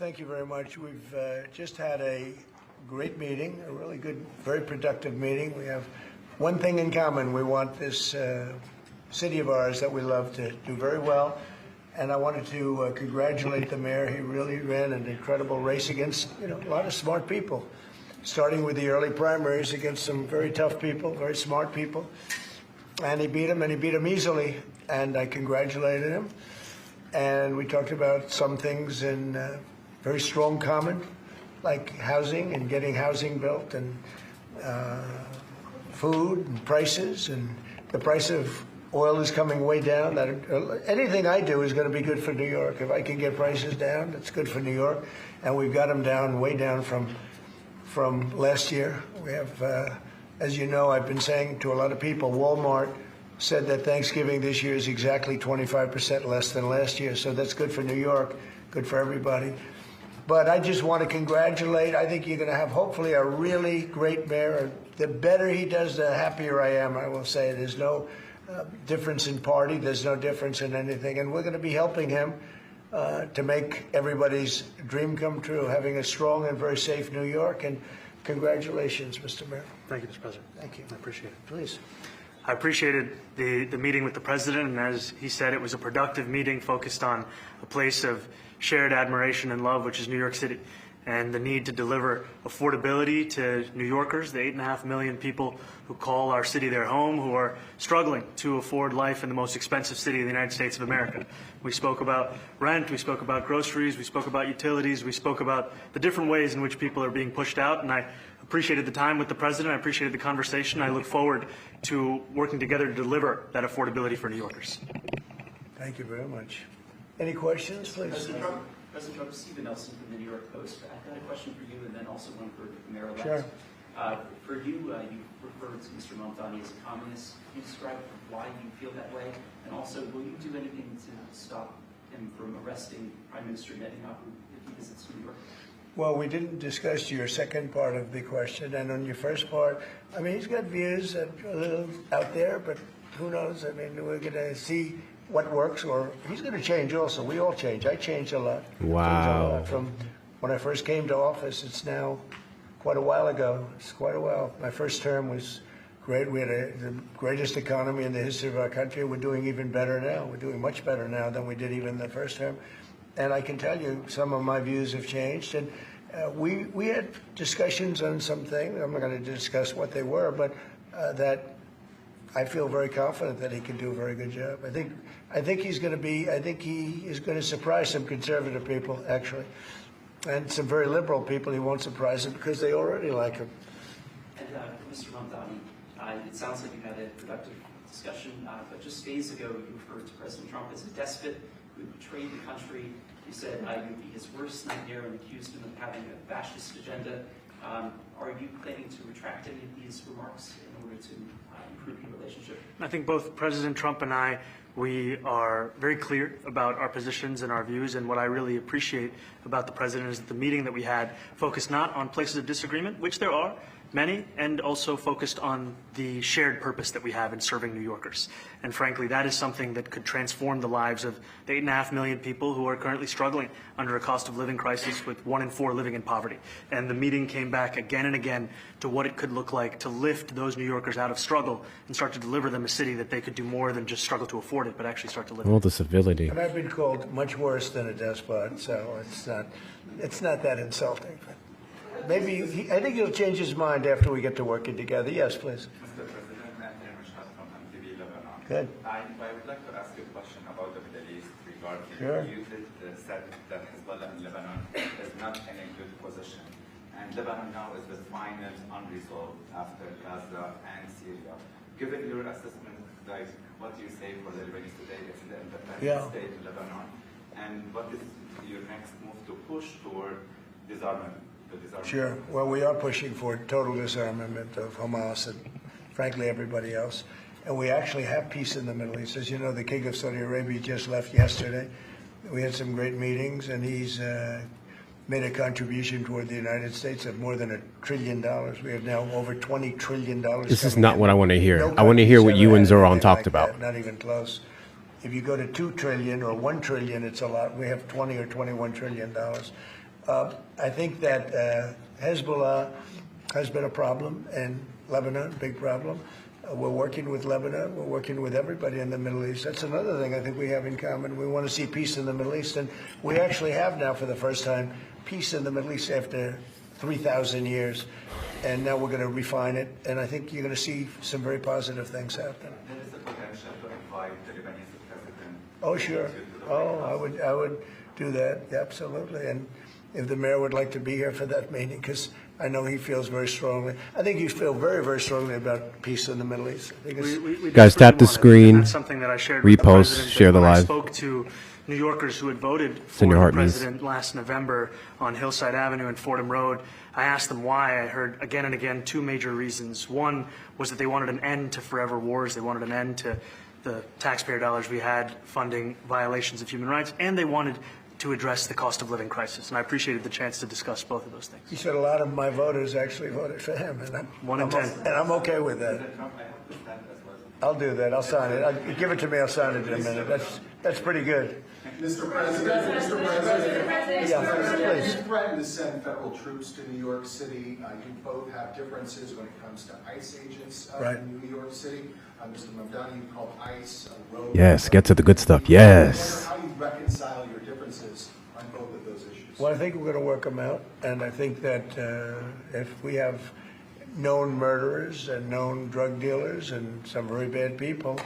thank you very much. We've just had a great meeting, a really good, very productive meeting. We have one thing in common. We want this city of ours that we love to do very well. And I wanted to congratulate the mayor. He really ran an incredible race against, a lot of smart people, starting with the early primaries against some very tough people, very smart people. And he beat them easily. And I congratulated him. And we talked about some things in very strong common, like housing and getting housing built, and food and prices, and the price of oil is coming way down. Anything I do is going to be good for New York. If I can get prices down, it's good for New York. And we've got them down, way down from last year. We have, as you know, I've been saying to a lot of people, Walmart said that Thanksgiving this year is exactly 25% less than last year. So that's good for New York, good for everybody. But I just want to congratulate. I think you're going to have, hopefully, a really great mayor. The better he does, the happier I am, I will say. There's no difference in party. There's no difference in anything. And we're going to be helping him to make everybody's dream come true, having a strong and very safe New York. And congratulations, Mr. Mayor. Thank you, Mr. President. Thank you. I appreciate it. Please. I appreciated the meeting with the president, and as he said, it was a productive meeting focused on a place of shared admiration and love, which is New York City, and the need to deliver affordability to New Yorkers, the 8.5 million people who call our city their home, who are struggling to afford life in the most expensive city in the United States of America. We spoke about rent, we spoke about groceries, we spoke about utilities, we spoke about the different ways in which people are being pushed out, and I appreciated the time with the president. I appreciated the conversation. I look forward to working together to deliver that affordability for New Yorkers. Thank you very much. Any questions, please? President Trump, Stephen Nelson from the New York Post. I've got a question for you and then also one for Mayor-elect. Sure. For you, you referred to Mr. Mamdani as a communist. Can you describe why you feel that way? And also, will you do anything to stop him from arresting Prime Minister Netanyahu if he visits New York? Well, we didn't discuss your second part of the question. And on your first part, I mean, he's got views that are a little out there, but who knows? I mean, we're going to see what works, or he's going to change also. We all change. I changed a lot. Wow. A lot. From when I first came to office, it's now quite a while ago. It's quite a while. My first term was great. We had the greatest economy in the history of our country. We're doing even better now. We're doing much better now than we did even the first term. And I can tell you some of my views have changed. And we had discussions on some things. I'm not going to discuss what they were, but that I feel very confident that he can do a very good job. I think he's going to be. I think he is going to surprise some conservative people, actually, and some very liberal people. He won't surprise them because they already like him. And Mr. Mamdani, it sounds like you had a productive discussion, but just days ago you referred to President Trump as a despot who betrayed the country. You said you would be his worst nightmare and accused him of having a fascist agenda. Are you planning to retract any of these remarks in order to improve your relationship? I think both President Trump and I, we are very clear about our positions and our views, and what I really appreciate about the president is that the meeting that we had focused not on places of disagreement, which there are many, and also focused on the shared purpose that we have in serving New Yorkers. And frankly, that is something that could transform the lives of the 8.5 million people who are currently struggling under a cost of living crisis, with 1 in 4 living in poverty. And the meeting came back again and again to what it could look like to lift those New Yorkers out of struggle and start to deliver them a city that they could do more than just struggle to afford it, but actually start to live All it. the civility. And I've been called much worse than a despot, so it's not that insulting. Maybe I think he'll change his mind after we get to working together. Yes, please. Mr. President, Anthony Mashhad from MTV Lebanon. Good. I would like to ask you a question about the Middle East regarding Sure. you said that Hezbollah in Lebanon is not in a good position. And Lebanon now is the final unresolved after Gaza and Syria. Given your assessment, like, what do you say for the Lebanese today? It's the independent state in Lebanon. And what is your next move to push toward disarmament? Sure. Well, we are pushing for total disarmament of Hamas and, frankly, everybody else. And we actually have peace in the Middle East. As you know, the King of Saudi Arabia just left yesterday. We had some great meetings, and he's made a contribution toward the United States of more than $1 trillion. We have now over $20 trillion. This is not what I want to hear. I want to hear what you and Zohran talked about. Not even close. If you go to $2 trillion or $1 trillion, it's a lot. We have $20 or $21 trillion. I think that Hezbollah has been a problem in Lebanon, big problem. We're working with Lebanon. We're working with everybody in the Middle East. That's another thing I think we have in common. We want to see peace in the Middle East, and we actually have now, for the first time, peace in the Middle East after 3,000 years. And now we're going to refine it, and I think you're going to see some very positive things happen. There is a potential to invite the Lebanese president. Oh, sure. Oh, I would do that, absolutely. And if the mayor would like to be here for that meeting, because I know he feels very strongly. I think you feel very, very strongly about peace in the Middle East. I think We Guys, tap the desperately want it, screen, and that's something that I shared with the repost, president, that share the when I live. spoke to New Yorkers who had voted in for your the heart, Mies. president last November on Hillside Avenue and Fordham Road. I asked them why. I heard again and again two major reasons. One was that they wanted an end to forever wars. They wanted an end to the taxpayer dollars we had funding violations of human rights, and they wanted to address the cost of living crisis. And I appreciated the chance to discuss both of those things. he said a lot of my voters actually voted for him, and I'm okay with that. President Trump, I hope to stand as well. I'll do that. I'll sign it. Give it to me. I'll sign it in a minute. That's pretty good. Mr. President, Yeah, please. you threatened to send federal troops to New York City. You both have differences when it comes to ICE agents Right. in New York City. Mr. Mamdani, you called ICE a rogue. Yes, get to the good stuff. Yes. How do you reconcile your differences on both of those issues? Well, I think we're going to work them out, and I think that if we have known murderers and known drug dealers and some very bad people,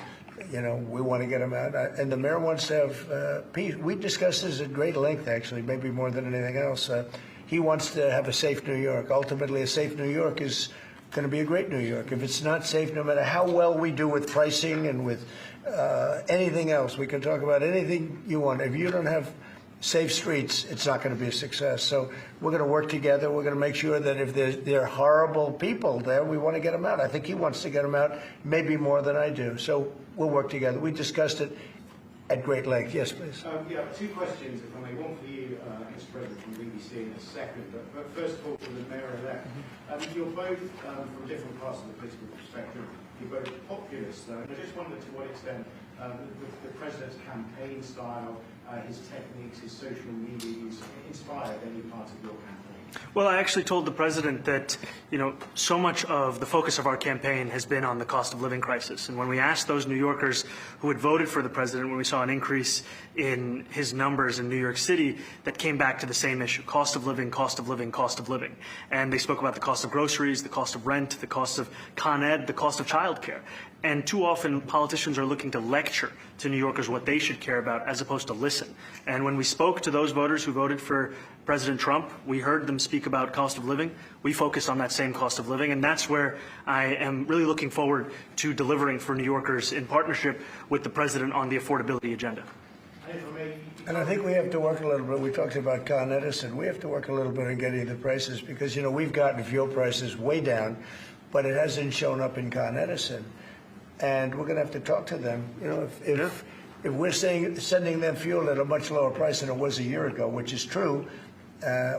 we want to get them out. And the mayor wants to have peace. We discussed this at great length, actually, maybe more than anything else. He wants to have a safe New York. Ultimately, a safe New York is going to be a great New York. If it's not safe, no matter how well we do with pricing and with anything else, we can talk about anything you want. If you don't have safe streets, it's not going to be a success. So we're going to work together. We're going to make sure that if there are horrible people there, we want to get them out. I think he wants to get them out, maybe more than I do. So we'll work together. We discussed it at great length. Yes, please. Yeah, two questions, if I may. One for you, Mr. President, from BBC in a second. But first of all, for the mayor-elect. You're both, from different parts of the political spectrum, you're both populists, though. And I just wondered to what extent the president's campaign style, his techniques, his social media use inspired any part of your campaign? Well, I actually told the president that, so much of the focus of our campaign has been on the cost of living crisis. And when we asked those New Yorkers who had voted for the president, when we saw an increase in his numbers in New York City, that came back to the same issue: cost of living, cost of living, cost of living. And they spoke about the cost of groceries, the cost of rent, the cost of Con Ed, the cost of childcare. And too often, politicians are looking to lecture to New Yorkers what they should care about, as opposed to listen. And when we spoke to those voters who voted for President Trump, we heard them speak about cost of living. We focus on that same cost of living, and that's where I am really looking forward to delivering for New Yorkers in partnership with the president on the affordability agenda. And I think we have to work a little bit. We talked about Con Edison. We have to work a little bit on getting the prices, because, we've gotten fuel prices way down, but it hasn't shown up in Con Edison. And we're going to have to talk to them. If we're sending them fuel at a much lower price than it was a year ago, which is true,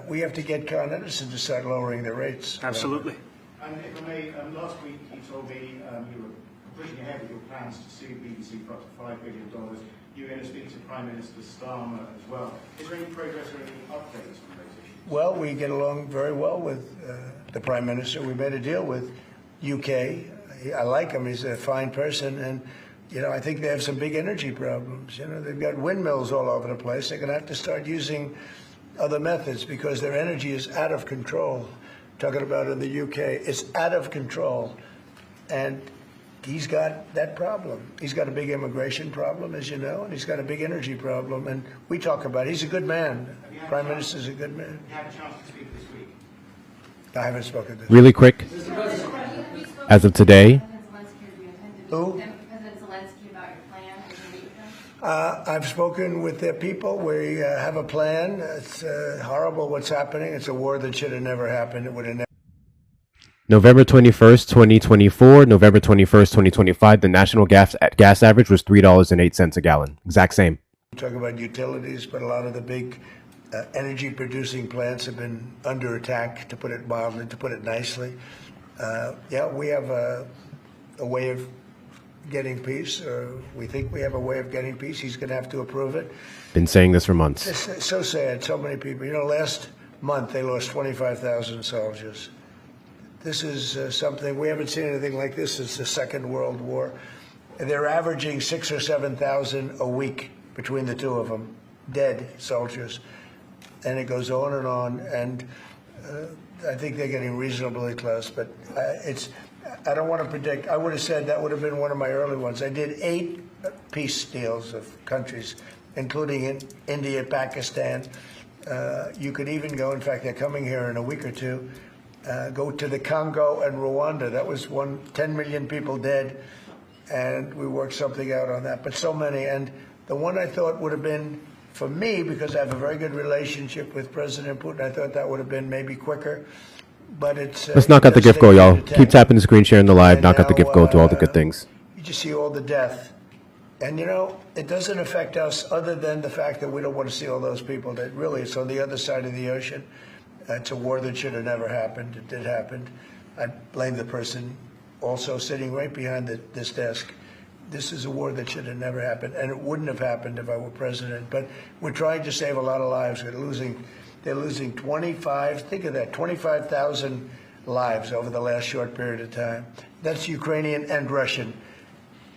we have to get Con Edison to start lowering their rates. Absolutely. And if I may, last week you told me you were pushing ahead with your plans to sue BBC for up to $5 billion. You were going to speak to Prime Minister Starmer as well. Is there any progress or any updates on those issues? Well, we get along very well with the Prime Minister. We made a deal with UK. I like him. He's a fine person. And, I think they have some big energy problems. They've got windmills all over the place. They're going to have to start using other methods because their energy is out of control. Talking about in the UK, it's out of control. And he's got that problem. He's got a big immigration problem, as you know, and he's got a big energy problem. And we talk about it. He's a good man. Prime Minister's a good man. You had a chance to speak this week. I haven't spoken to him. Really quick, as of today, Who? I've spoken with their people. We have a plan. It's horrible what's happening. It's a war that should have never happened. It would have never. November 21st, 2024, November 21st, 2025, the national gas average was $3.08 a gallon. Exact same. Talk about utilities, but a lot of the big energy producing plants have been under attack, to put it mildly, to put it nicely. We have a way of getting peace, or we think we have a way of getting peace. He's going to have to approve it. Been saying this for months. It's so sad. So many people. Last month, they lost 25,000 soldiers. This is something, we haven't seen anything like this since the Second World War. And they're averaging 6,000 or 7,000 a week between the two of them, dead soldiers. And it goes on, and I think they're getting reasonably close, but I don't want to predict. I would have said that would have been one of my early ones. I did 8 peace deals of countries, including in India, Pakistan. You could even go, in fact, they're coming here in a week or two, go to the Congo and Rwanda. That was 10 million people dead, and we worked something out on that. But so many, and the one I thought would have been, for me, because I have a very good relationship with President Putin, I thought that would have been maybe quicker. But it's Let's knock out the gift goal, y'all. Keep tapping the screen, sharing the live, knock out the gift goal, do all the good things. You just see all the death. And, it doesn't affect us other than the fact that we don't want to see all those people that really, it's on the other side of the ocean. It's a war that should have never happened. It did happen. I blame the person also sitting right behind this desk. This is a war that should have never happened, and it wouldn't have happened if I were president. But we're trying to save a lot of lives. They're losing 25,000 lives over the last short period of time. That's Ukrainian and Russian,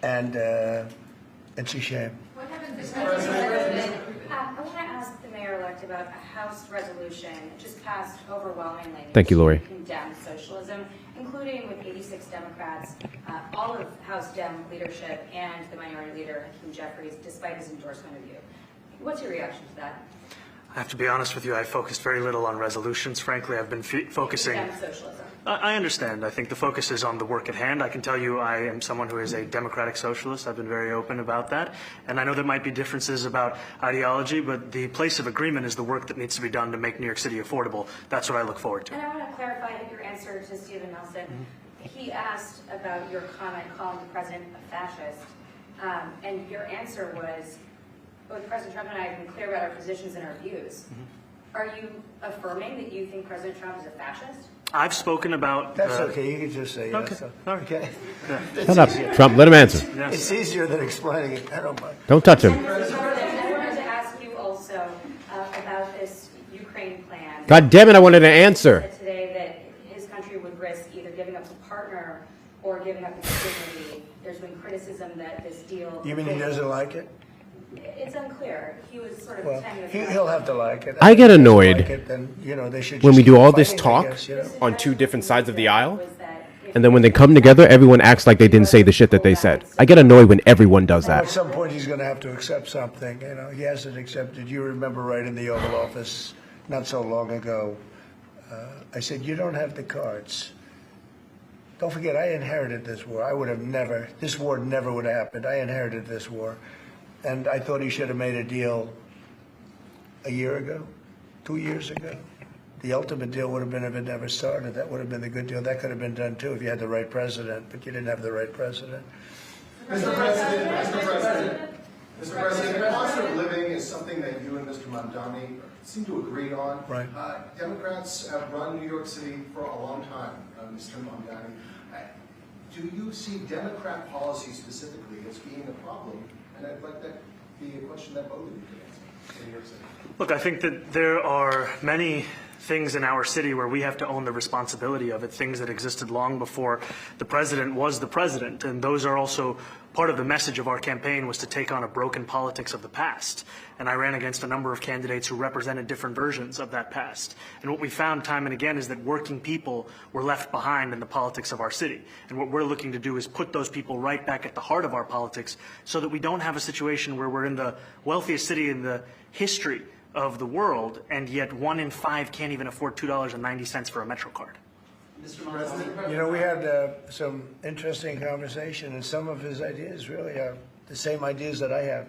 and it's a shame. What happens this president? I want to ask the mayor-elect about a House resolution just passed overwhelmingly. Thank you, Lori. To condemn socialism, including with 86 Democrats, all of House Dem leadership, and the minority leader, Hakeem Jeffries, despite his endorsement of you. What's your reaction to that? I have to be honest with you, I focused very little on resolutions. Frankly, I've been focusing... Condemn socialism. I understand. I think the focus is on the work at hand. I can tell you I am someone who is a democratic socialist. I've been very open about that. And I know there might be differences about ideology, but the place of agreement is the work that needs to be done to make New York City affordable. That's what I look forward to. And I want to clarify your answer to Stephen Nelson. He asked about your comment calling the president a fascist, and your answer was, both President Trump and I have been clear about our positions and our views. Are you affirming that you think President Trump is a fascist? I've spoken about... That's okay. You can just say yes. Okay. All right. Okay. Shut up, Trump. Let him answer. Yes. It's easier than explaining it. I don't mind. Don't touch him. I wanted to ask you also about this Ukraine plan. God damn it, I wanted an answer. Today that his country would risk either giving up a partner or giving up its dignity. There's been criticism that this deal... You mean he doesn't like it? It's unclear. He was sort of Well, tenuous. he'll have to like it. I get If he doesn't annoyed like it, then, they should when just we do keep all this fighting, I talk guess, on two different sides of the aisle, Was that if and then when they come together, everyone acts like they didn't say the shit that they said. I get annoyed when everyone does At that. some point, he's going to have to accept something. He hasn't accepted. You remember right in the Oval Office not so long ago, I said, you don't have the cards. Don't forget, I inherited this war. This war never would have happened. I inherited this war. And I thought he should have made a deal a year ago, 2 years ago. The ultimate deal would have been if it never started. That would have been the good deal. That could have been done too if you had the right president, but you didn't have the right president. Mr. President, cost of living is something that you and Mr. Mamdani seem to agree on. Right. Democrats have run New York City for a long time, Mr. Mamdani. Do you see Democrat policy specifically as being a problem? And I'd like that to be a question that both of you could answer in New York City. Look, I think that there are many things in our city where we have to own the responsibility of it, things that existed long before the president was the president. And those are also part of the message of our campaign, was to take on a broken politics of the past. And I ran against a number of candidates who represented different versions of that past. And what we found time and again is that working people were left behind in the politics of our city. And what we're looking to do is put those people right back at the heart of our politics so that we don't have a situation where we're in the wealthiest city in the history of the world, and yet 1 in 5 can't even afford $2.90 for a Metro card. Mr. Mamdani. We had some interesting conversation, and some of his ideas really are the same ideas that I have.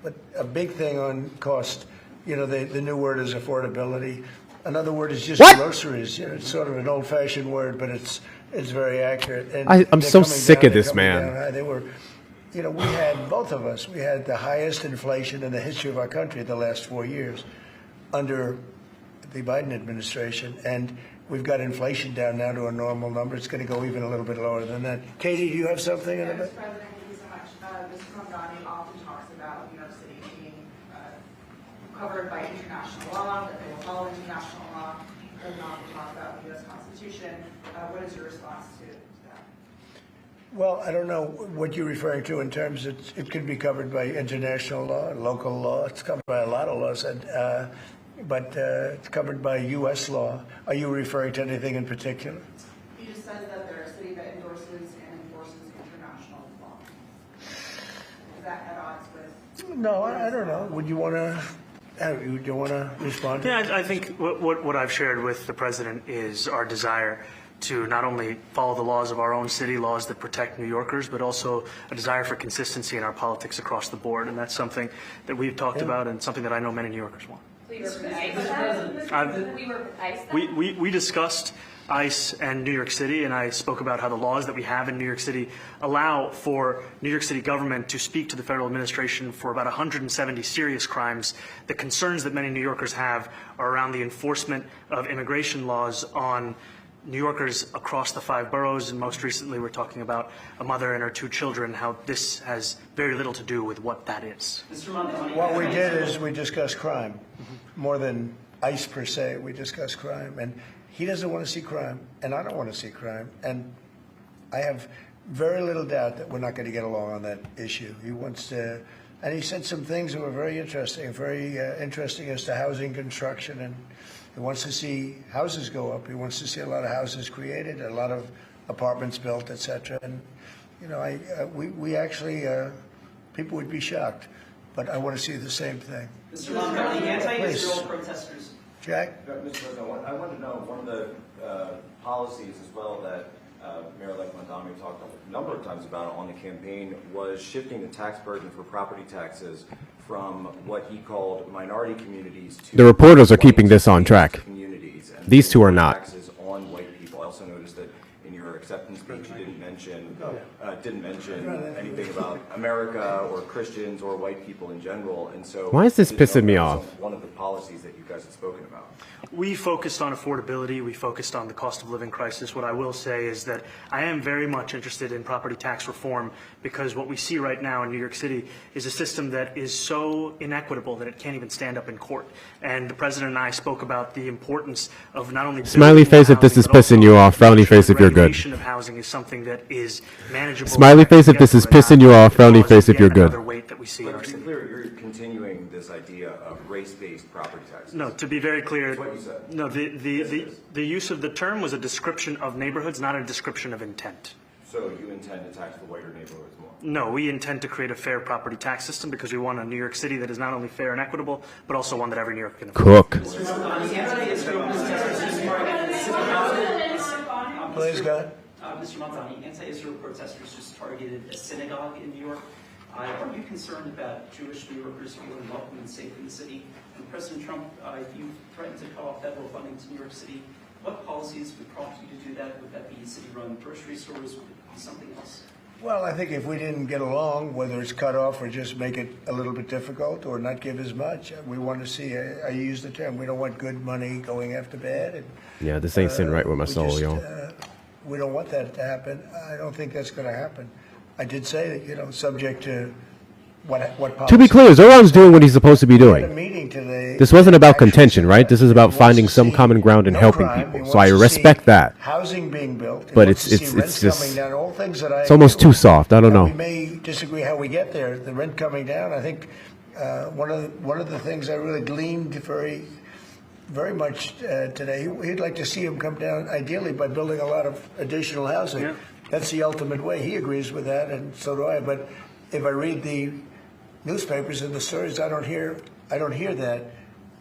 But a big thing on cost, the new word is affordability. Another word is just groceries. It's sort of an old-fashioned word, but it's very accurate. And I'm they're so coming sick down, of they're this, coming man. down high. They were, we had, both of us, we had the highest inflation in the history of our country the last 4 years under the Biden administration. And we've got inflation down now to a normal number. It's going to go even a little bit lower than that. Katie, do you have something in Mr. it? President, thank you so much. Mr. Mamdani often talks about New York City being covered by international law, that they will follow international law, does not talk about the U.S. Constitution. What is your response to that? Well, I don't know what you're referring to in terms of it could be covered by international law, local law. It's covered by a lot of laws, but it's covered by U.S. law. Are you referring to anything in particular? He just says that they're a city that endorses and enforces international law. Is that at odds with? No, I don't know. Would you want to? Do you want to respond? Yeah, I think what I've shared with the president is our desire to not only follow the laws of our own city, laws that protect New Yorkers, but also a desire for consistency in our politics across the board. And that's something that we've talked about and something that I know many New Yorkers want. So you were with ICE? We were with ICE then? We discussed ICE and New York City, and I spoke about how the laws that we have in New York City allow for New York City government to speak to the federal administration for about 170 serious crimes. The concerns that many New Yorkers have are around the enforcement of immigration laws on New Yorkers across the 5 boroughs, and most recently we're talking about a mother and her 2 children, how this has very little to do with what that is. Mr. Mamdani, What we did is we discussed crime, more than ICE per se. We discussed crime, and he doesn't want to see crime, and I don't want to see crime, and I have very little doubt that we're not going to get along on that issue. He wants to, and he said some things that were very interesting as to housing construction, and he wants to see houses go up. He wants to see a lot of houses created, a lot of apartments built, etc. And you know, we actually people would be shocked, but I want to see the same thing. Mr. Mamdani, anti-Israel protesters. Jack? Mr. President, I want to know, one of the policies as well that Mayor-elect Mamdani talked a number of times about on the campaign was shifting the tax burden for property taxes from what he called minority communities to The reporters are keeping this on track. communities. And These two are not. Taxes on white people. I also noticed that in your acceptance speech, you didn't mention anything about America or Christians or white people in general. And so, Why is this didn't know pissing me that was off? one of the policies that you guys have spoken about. We focused on affordability. We focused on the cost of living crisis. What I will say is that I am very much interested in property tax reform because what we see right now in New York City is a system that is so inequitable that it can't even stand up in court. And the president and I spoke about the importance of not only Smiley building face more if this housing, is but also pissing you off. Frowny making sure face if you're good. regulation of housing is something that is manageable. Smiley face if this is pissing you off. Frowny face if you're good. Another weight that we see in But our to be city. clear, you're continuing this idea of race-based property taxes. No, to be very clear, That's what you said. no, the use of the term was a description of neighborhoods, not a description of intent. So you intend to tax the whiter neighborhoods more? No, we intend to create a fair property tax system because we want a New York City that is not only fair and equitable, but also one that every New Yorker can afford. Cook. Mr. Mamdani, anti-Israel protesters just targeted a synagogue. Please, go ahead. Mr. Mamdani, anti-Israel protesters just targeted a synagogue in New York. Are you concerned about Jewish New Yorkers feeling welcome and safe in the city? And President Trump, you threatened to cut off federal funding to New York City. What policies would prompt you to do that? Would that be city-run grocery stores? Would it be something else? Well, I think if we didn't get along, whether it's cut off or just make it a little bit difficult or not give as much, we want to see, I use the term, we don't want good money going after bad. And, Yeah, this ain't sitting right with my soul, yo. we don't want that to happen. I don't think that's going to happen. I did say that, subject to what policy. To be clear, Zohran's doing what he's supposed to be We had a doing. meeting today. This wasn't about Actually contention, said right? that. This is about He wants finding to some see common ground and no helping crime. He people. wants So I to respect see that. Housing being built. He But wants to it's see rent just- coming down. All things that I. It's almost too soft. I don't And we know. may disagree how we get there. The rent coming down. I think one of the things I really gleaned very much today. He'd like to see him come down, ideally by building a lot of additional housing. Yeah. That's the ultimate way. He agrees with that, and so do I. But if I read the newspapers and the stories, I don't hear that.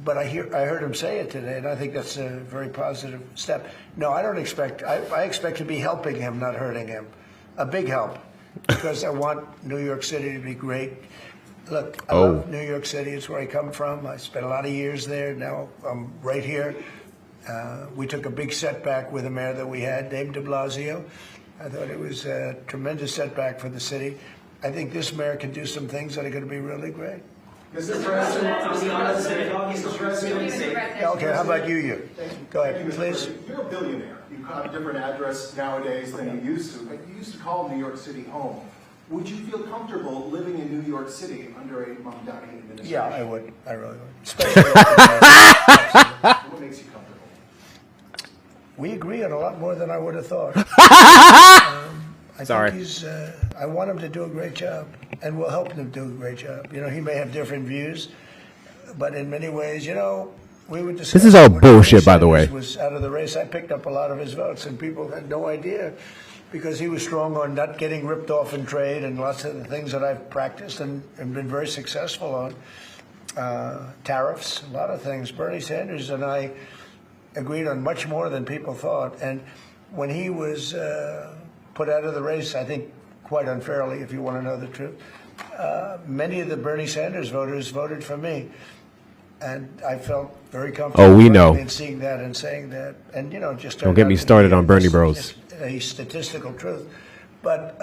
But I heard him say it today, and I think that's a very positive step. No, I don't expect. I expect to be helping him, not hurting him. A big help, because I want New York City to be great. Look, I love New York City. It's where I come from. I spent a lot of years there. Now I'm right here. We took a big setback with the mayor that we had, Dave de Blasio. I thought it was a tremendous setback for the city. I think this mayor can do some things that are going to be really great. Mr. President, Mr. President. Yeah, okay, how about you? Go ahead, please. You're a billionaire. You have a different address nowadays than you used to. But you used to call New York City home. Would you feel comfortable living in New York City under a Mamdani administration? Yeah, I would. I really would. Especially after What makes you comfortable? we agree on a lot more than I would have thought. I Sorry. think he's. I want him to do a great job, and we'll help him do a great job. You know, he may have different views, but in many ways, you know, we would discuss. This is all when bullshit, by Bernie the way. Sanders was out of the race. I picked up a lot of his votes, and people had no idea because he was strong on not getting ripped off in trade and lots of the things that I've practiced and been very successful on. Tariffs, a lot of things. Bernie Sanders and I agreed on much more than people thought. And when he was put out of the race, I think quite unfairly, if you want to know the truth, many of the Bernie Sanders voters voted for me. And I felt very comfortable. Oh, we know. In seeing that and saying that. And, you know, just Don't get me started on Bernie Bros. A statistical truth. But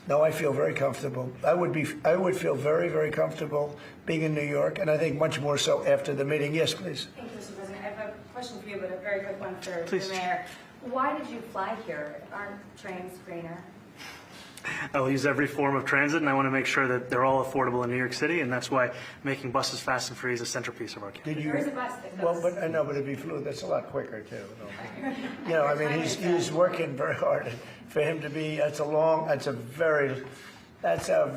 no, I feel very comfortable. I would feel very, very comfortable being in New York, and I think much more so after the meeting. Yes, please. Thank you, Mr. President. I have a question for you, but a very quick one for Please. the mayor. Why did you fly here? Aren't trains greener? I will use every form of transit, and I want to make sure that they're all affordable in New York City, and that's why making buses fast and free is a centerpiece of our campaign. Did you? There is a bus that goes. Well, but I know, but if he flew, that's a lot quicker too. You know, I mean, he's working very hard. For him to be, that's a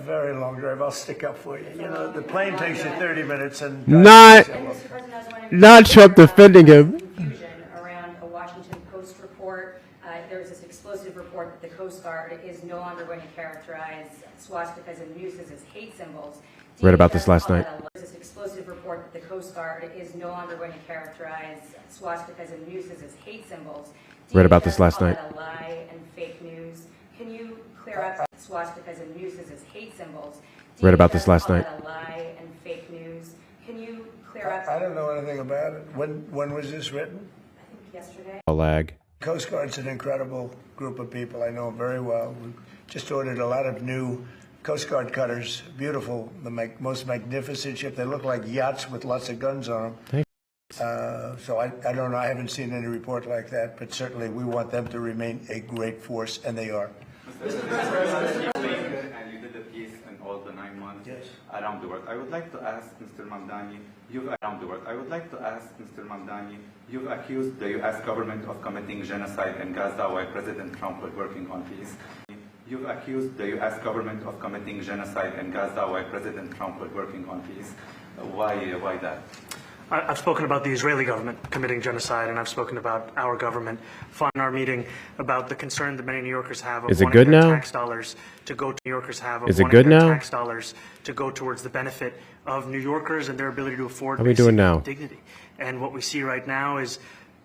very long drive. I'll stick up for you. You know, the plane takes you 30 minutes and. Not, And Mr. President, I was wondering- not Trump defending him. Confusion around a Washington Post report. There's this explosive report that the Coast Guard is no longer going to characterize swastikas and nooses as hate symbols. Read about this last night. There's this explosive report that the Coast Guard is no longer going to characterize swastikas and nooses as hate symbols. Read about this last night. A lie and fake news. Can you clear up swastikas and nooses as hate symbols? Read about this last night. A lie and fake news. Can you clear up? I don't know anything about it. When was this written? I think yesterday. A lag. Coast Guard's an incredible group of people. I know them very well. We just ordered a lot of new Coast Guard cutters. Beautiful, the most magnificent ship. They look like yachts with lots of guns on them. So I don't know. I haven't seen any report like that, but certainly we want them to remain a great force, and they are. Mr. President, and you did a piece in all the 9 months around the world. I would like to ask Mr. Mamdani, you've accused the U.S. government of committing genocide in Gaza while President Trump was working on peace. You've accused the U.S. government of committing genocide in Gaza while President Trump was working on peace. Why that? I've spoken about the Israeli government committing genocide, and I've spoken about our government funding our meeting about the concern that many New Yorkers have of Is it wanting good their now? tax dollars to go to New Yorkers have of Is it wanting good their now? tax dollars to go towards the benefit of New Yorkers and their ability to afford How are we doing basic now? dignity. And what we see right now is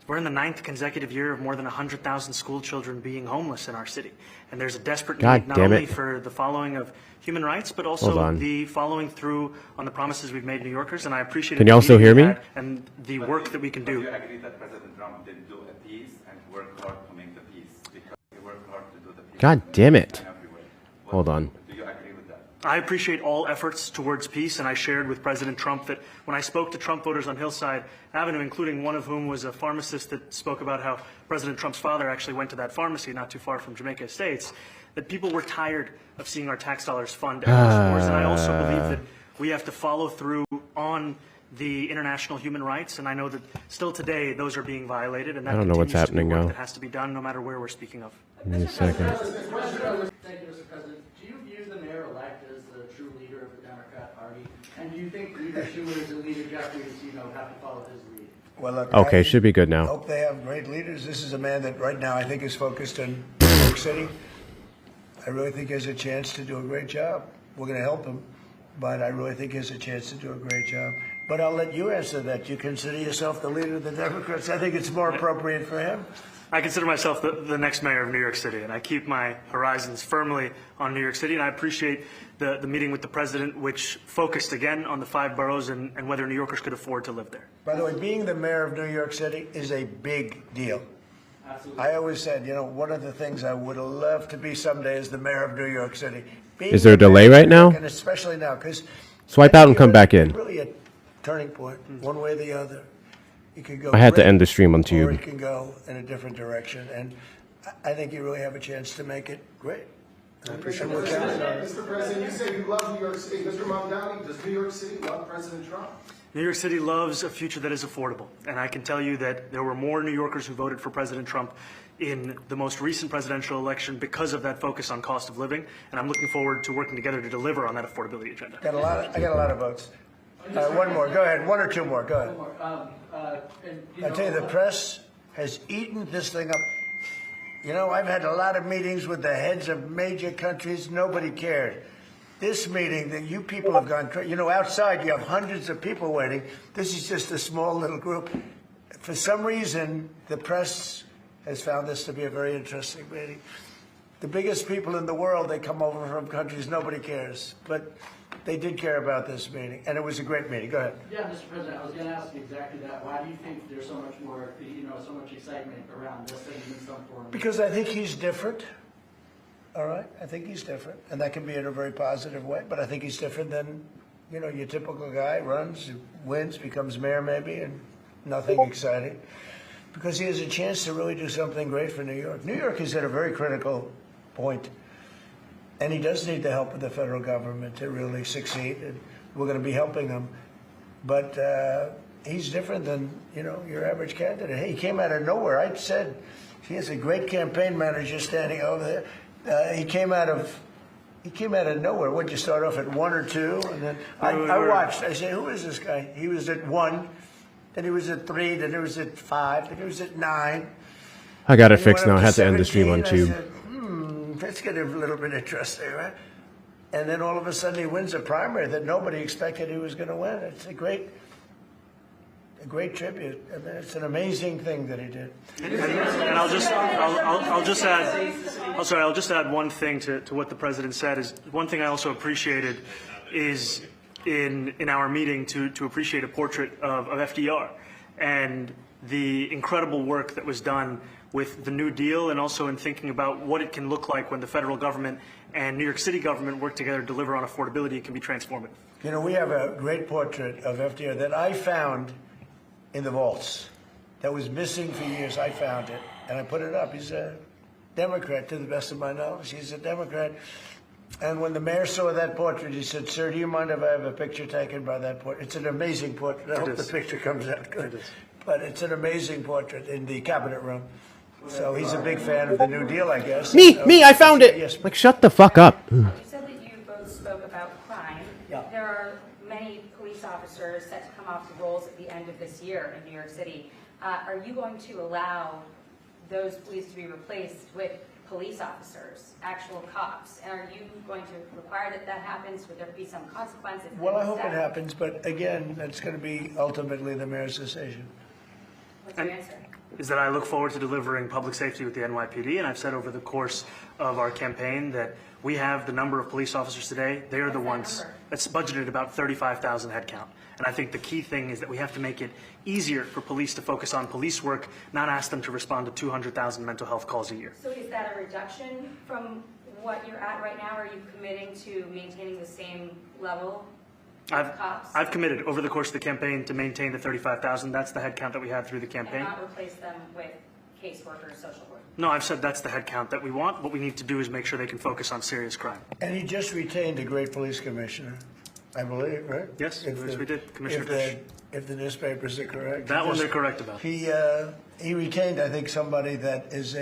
we're in the 9th consecutive year of more than 100,000 school children being homeless in our city. And there's a desperate God need not damn only it. for the following of human rights, but Hold also on. the following through on the promises we've made New Yorkers. And I appreciate Can y'all still hear me? and the work that we can Do do. you agree that President Trump did do a peace and work hard to make the peace? Because he worked hard to do the peace. God damn it. in every way. Hold on. Do you agree with that? I appreciate all efforts towards peace, and I shared with President Trump that when I spoke to Trump voters on Hillside Avenue, including one of whom was a pharmacist that spoke about how President Trump's father actually went to that pharmacy not too far from Jamaica Estates, that people were tired of seeing our tax dollars fund endless wars. And I also believe that we have to follow through on the international human rights, and I know that still today those are being violated, and that I don't know what's continues to be happening work now. that has to be done no matter where we're speaking of. Give me a second. Thank you, Mr. President. Do you view the mayor-elect as the true leader of the Democrat Party? And do you think Leader Schumer and Leader Jeffries, have to follow his lead? Well, look, Okay, I should be good now. hope they have great leaders. This is a man that right now I think is focused in New York City. I really think he has a chance to do a great job. We're going to help him, but I really think he has a chance to do a great job. But I'll let you answer that. You consider yourself the leader of the Democrats. I think it's more appropriate for him. I consider myself the next mayor of New York City, and I keep my horizons firmly on New York City, and I appreciate the meeting with the president, which focused again on the 5 boroughs and whether New Yorkers could afford to live there. By the way, being the mayor of New York City is a big deal. Absolutely. I always said, one of the things I would love to be someday is the mayor of New York City. Being Is there a the delay mayor of right New York, now? And especially now, because Swipe out and come back in. Really a turning point, one way or the other. You could go. I had to great, end the stream on Or Tube. it can go in a different direction, and I think you really have a chance to make it great. I appreciate what you're saying. Mr. President, you say you love New York City. Mr. Mamdani, does New York City love President Trump? New York City loves a future that is affordable. And I can tell you that there were more New Yorkers who voted for President Trump in the most recent presidential election because of that focus on cost of living. And I'm looking forward to working together to deliver on that affordability agenda. I got a lot of votes. One more. Go ahead. One or two more. Go ahead. I tell you, the press has eaten this thing up. You know, I've had a lot of meetings with the heads of major countries. Nobody cared. This meeting that you people have gone crazy. You know, outside you have hundreds of people waiting. This is just a small little group. For some reason, the press has found this to be a very interesting meeting. The biggest people in the world, they come over from countries nobody cares. But they did care about this meeting, and it was a great meeting. Go ahead. Yeah, Mr. President, I was going to ask you exactly that. Why do you think there's so much more, so much excitement around this thing in some form? Because I think he's different. All right? I think he's different, and that can be in a very positive way, but I think he's different than, your typical guy, runs, wins, becomes mayor maybe, and nothing exciting. Because he has a chance to really do something great for New York. New York is at a very critical point. And he does need the help of the federal government to really succeed, and we're going to be helping him. But he's different than, your average candidate. He came out of nowhere. I said he has a great campaign manager standing over there. He came out of nowhere. What'd you start off at 1 or 2? And then I watched. I said, who is this guy? He was at 1, then he was at 3, then he was at 5, then he was at 9. I got it fixed now. I had to end the stream on Tube. Let's get a little bit interesting, right? And then all of a sudden he wins a primary that nobody expected he was going to win. It's a great tribute. I mean, it's an amazing thing that he did. And I'll just add one thing to what the president said. Is one thing I also appreciated is in our meeting to appreciate a portrait of FDR and the incredible work that was done with the New Deal, and also in thinking about what it can look like when the federal government and New York City government work together to deliver on affordability. It can be transformative. We have a great portrait of FDR that I found in the vaults that was missing for years. I found it, and I put it up. He's a Democrat, to the best of my knowledge. He's a Democrat. And when the mayor saw that portrait, he said, "Sir, do you mind if I have a picture taken by that portrait?" It's an amazing portrait. I hope the picture comes out good. But it's an amazing portrait in the cabinet room. So he's a big fan of the New Deal, I guess. Me, I found it. Yes. Like, shut the fuck up. You said that you both spoke about crime. Yeah. There are many police officers set to come off the rolls at the end of this year in New York City. Are you going to allow those police to be replaced with police officers, actual cops? And are you going to require that happens? Would there be some consequences? Well, I hope it happens, but again, that's going to be ultimately the mayor's decision. What's your answer? Is that I look forward to delivering public safety with the NYPD, and I've said over the course of our campaign that we have the number of police officers today. They are the ones that's budgeted about 35,000 headcount. And I think the key thing is that we have to make it easier for police to focus on police work, not ask them to respond to 200,000 mental health calls a year. So is that a reduction from what you're at right now? Are you committing to maintaining the same level of cops? I've committed over the course of the campaign to maintain the 35,000. That's the headcount that we had through the campaign. And not replace them with caseworkers, social workers? No, I've said that's the headcount that we want. What we need to do is make sure they can focus on serious crime. And he just retained a great police commissioner, I believe, right? Yes, we did. Commissioner Fish. If the newspapers are correct. That one they're correct about. He retained, I think, somebody that is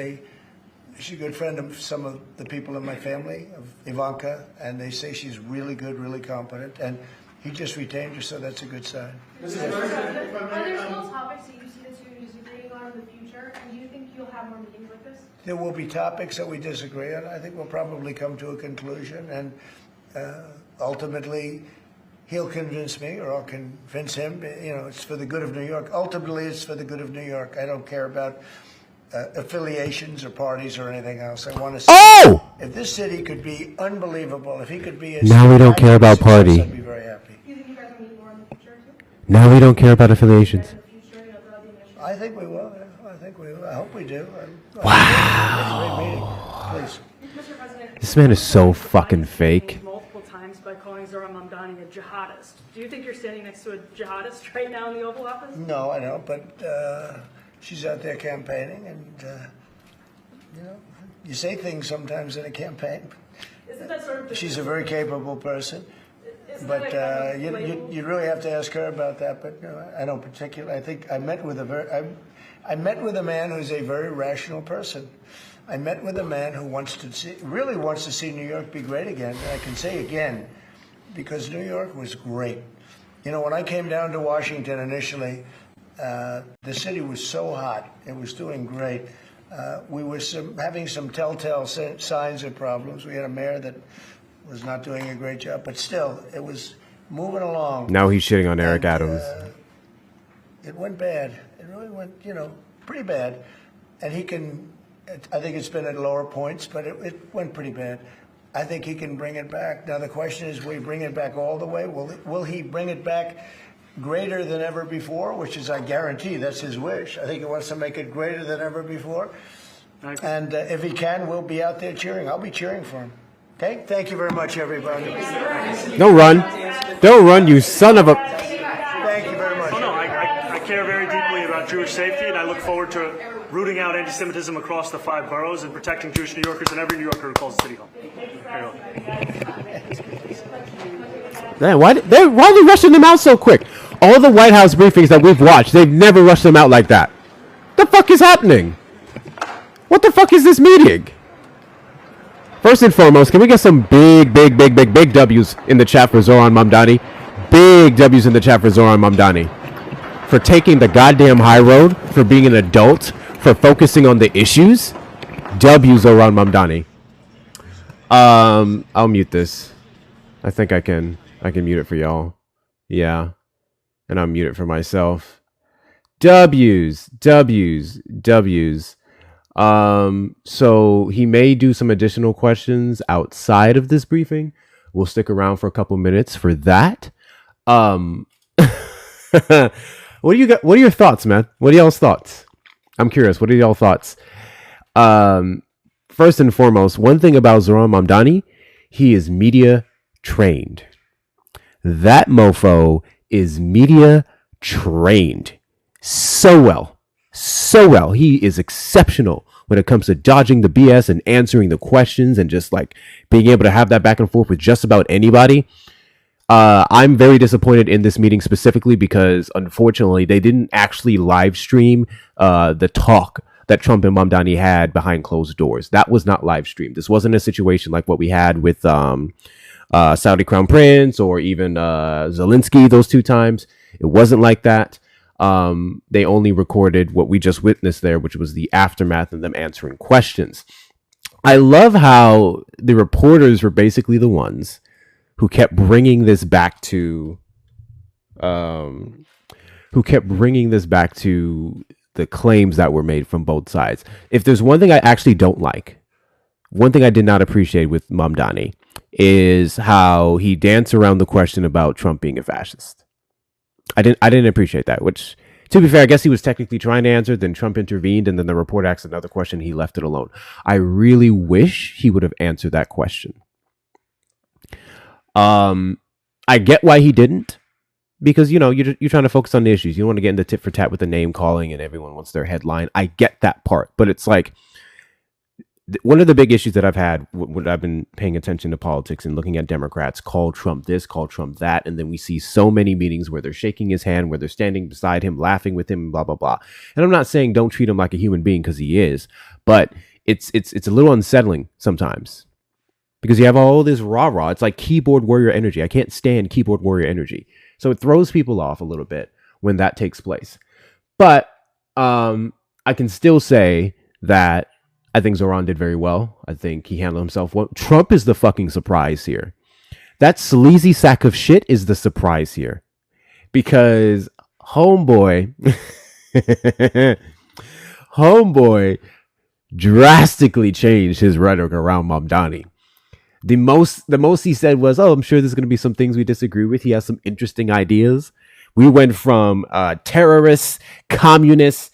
she's a good friend of some of the people in my family, of Ivanka, and they say she's really good, really competent, and he just retained her, so that's a good sign. Are there still topics that you see the two disagreeing on in the future, and do you think you'll have more meetings like this? There will be topics that we disagree on. I think we'll probably come to a conclusion, and ultimately he'll convince me, or I'll convince him. It's for the good of New York. Ultimately, it's for the good of New York. I don't care about affiliations or parties or anything else. I want to see if this city could be unbelievable. If he could be now we don't care about party. I'd be very happy. Do you think you guys will meet more in the future too? Now we don't care about affiliations. I think we will. Yeah. I think we will. I hope we do. Wow. Please. Mr. President, This man is so fucking fake. Multiple times by calling Zohran Mamdani a jihadist. Do you think you're standing next to a jihadist right now in the Oval Office? No, I don't. But she's out there campaigning, and you say things sometimes in a campaign. Isn't that sort of She's a very capable person. isn't But that a kind of you really have to ask her about that. But I don't particularly. I think I met with I met with a man who's a very rational person. I met with a man who really wants to see New York be great again. And I can say again, because New York was great. You know, when I came down to Washington initially, the city was so hot. It was doing great. We were having some telltale signs of problems. We had a mayor that was not doing a great job, but still, it was moving along. Now he's shitting on Eric Adams. It went bad. It really went, pretty bad. And I think it's been at lower points, but it went pretty bad. I think he can bring it back. Now, the question is, will he bring it back all the way? Will he bring it back greater than ever before, which is, I guarantee, that's his wish. I think he wants to make it greater than ever before. And if he can, we'll be out there cheering. I'll be cheering for him. Okay? Thank you very much, everybody. Don't run. Don't run, you son of a... Thank you very much. Oh, no, I care very deeply about Jewish safety, and I look forward to rooting out anti-Semitism across the 5 boroughs and protecting Jewish New Yorkers and every New Yorker who calls the city home. Man, why are they rushing them out so quick? All the White House briefings that we've watched, they've never rushed them out like that. The fuck is happening? What the fuck is this meeting? First and foremost, can we get some big W's in the chat for Zohran Mamdani? Big W's in the chat for Zohran Mamdani. For taking the goddamn high road, for being an adult, for focusing on the issues. W Zohran Mamdani. I'll mute this. I think I can mute it for y'all. Yeah. And I'll mute it for myself. W's. So he may do some additional questions outside of this briefing. We'll stick around for a couple minutes for that. What do you got? What are your thoughts, man? What are y'all's thoughts? I'm curious. What are y'all thoughts? First and foremost, one thing about Zohran Mamdani, he is media trained. That mofo is media trained so well. He is exceptional when it comes to dodging the BS and answering the questions and just like being able to have that back and forth with just about anybody. I'm very disappointed in this meeting specifically because unfortunately they didn't actually live stream the talk that Trump and Mamdani had behind closed doors. That was not live streamed. This wasn't a situation like what we had with Saudi Crown Prince or even Zelensky those 2 times. It wasn't like that. They only recorded what we just witnessed there, which was the aftermath and them answering questions. I love how the reporters were basically the ones who kept bringing this back to the claims that were made from both sides. If there's one thing I actually don't like, one thing I did not appreciate with Mamdani is how he danced around the question about Trump being a fascist. I didn't appreciate that, which, to be fair, I guess he was technically trying to answer, then Trump intervened, and then the reporter asked another question, he left it alone. I really wish he would have answered that question. I get why he didn't, because, you're trying to focus on the issues. You don't want to get into tit for tat with the name calling and everyone wants their headline. I get that part, but it's like, one of the big issues that I've had when I've been paying attention to politics and looking at Democrats call Trump this, call Trump that, and then we see so many meetings where they're shaking his hand, where they're standing beside him, laughing with him, blah, blah, blah. And I'm not saying don't treat him like a human being, because he is, but it's a little unsettling sometimes because you have all this rah-rah. It's like keyboard warrior energy. I can't stand keyboard warrior energy. So it throws people off a little bit when that takes place. But I can still say that I think Zohran did very well. I think he handled himself well. Trump is the fucking surprise here. That sleazy sack of shit is the surprise here. Because homeboy drastically changed his rhetoric around Mamdani. The most he said was, I'm sure there's going to be some things we disagree with. He has some interesting ideas. We went from terrorists, communists,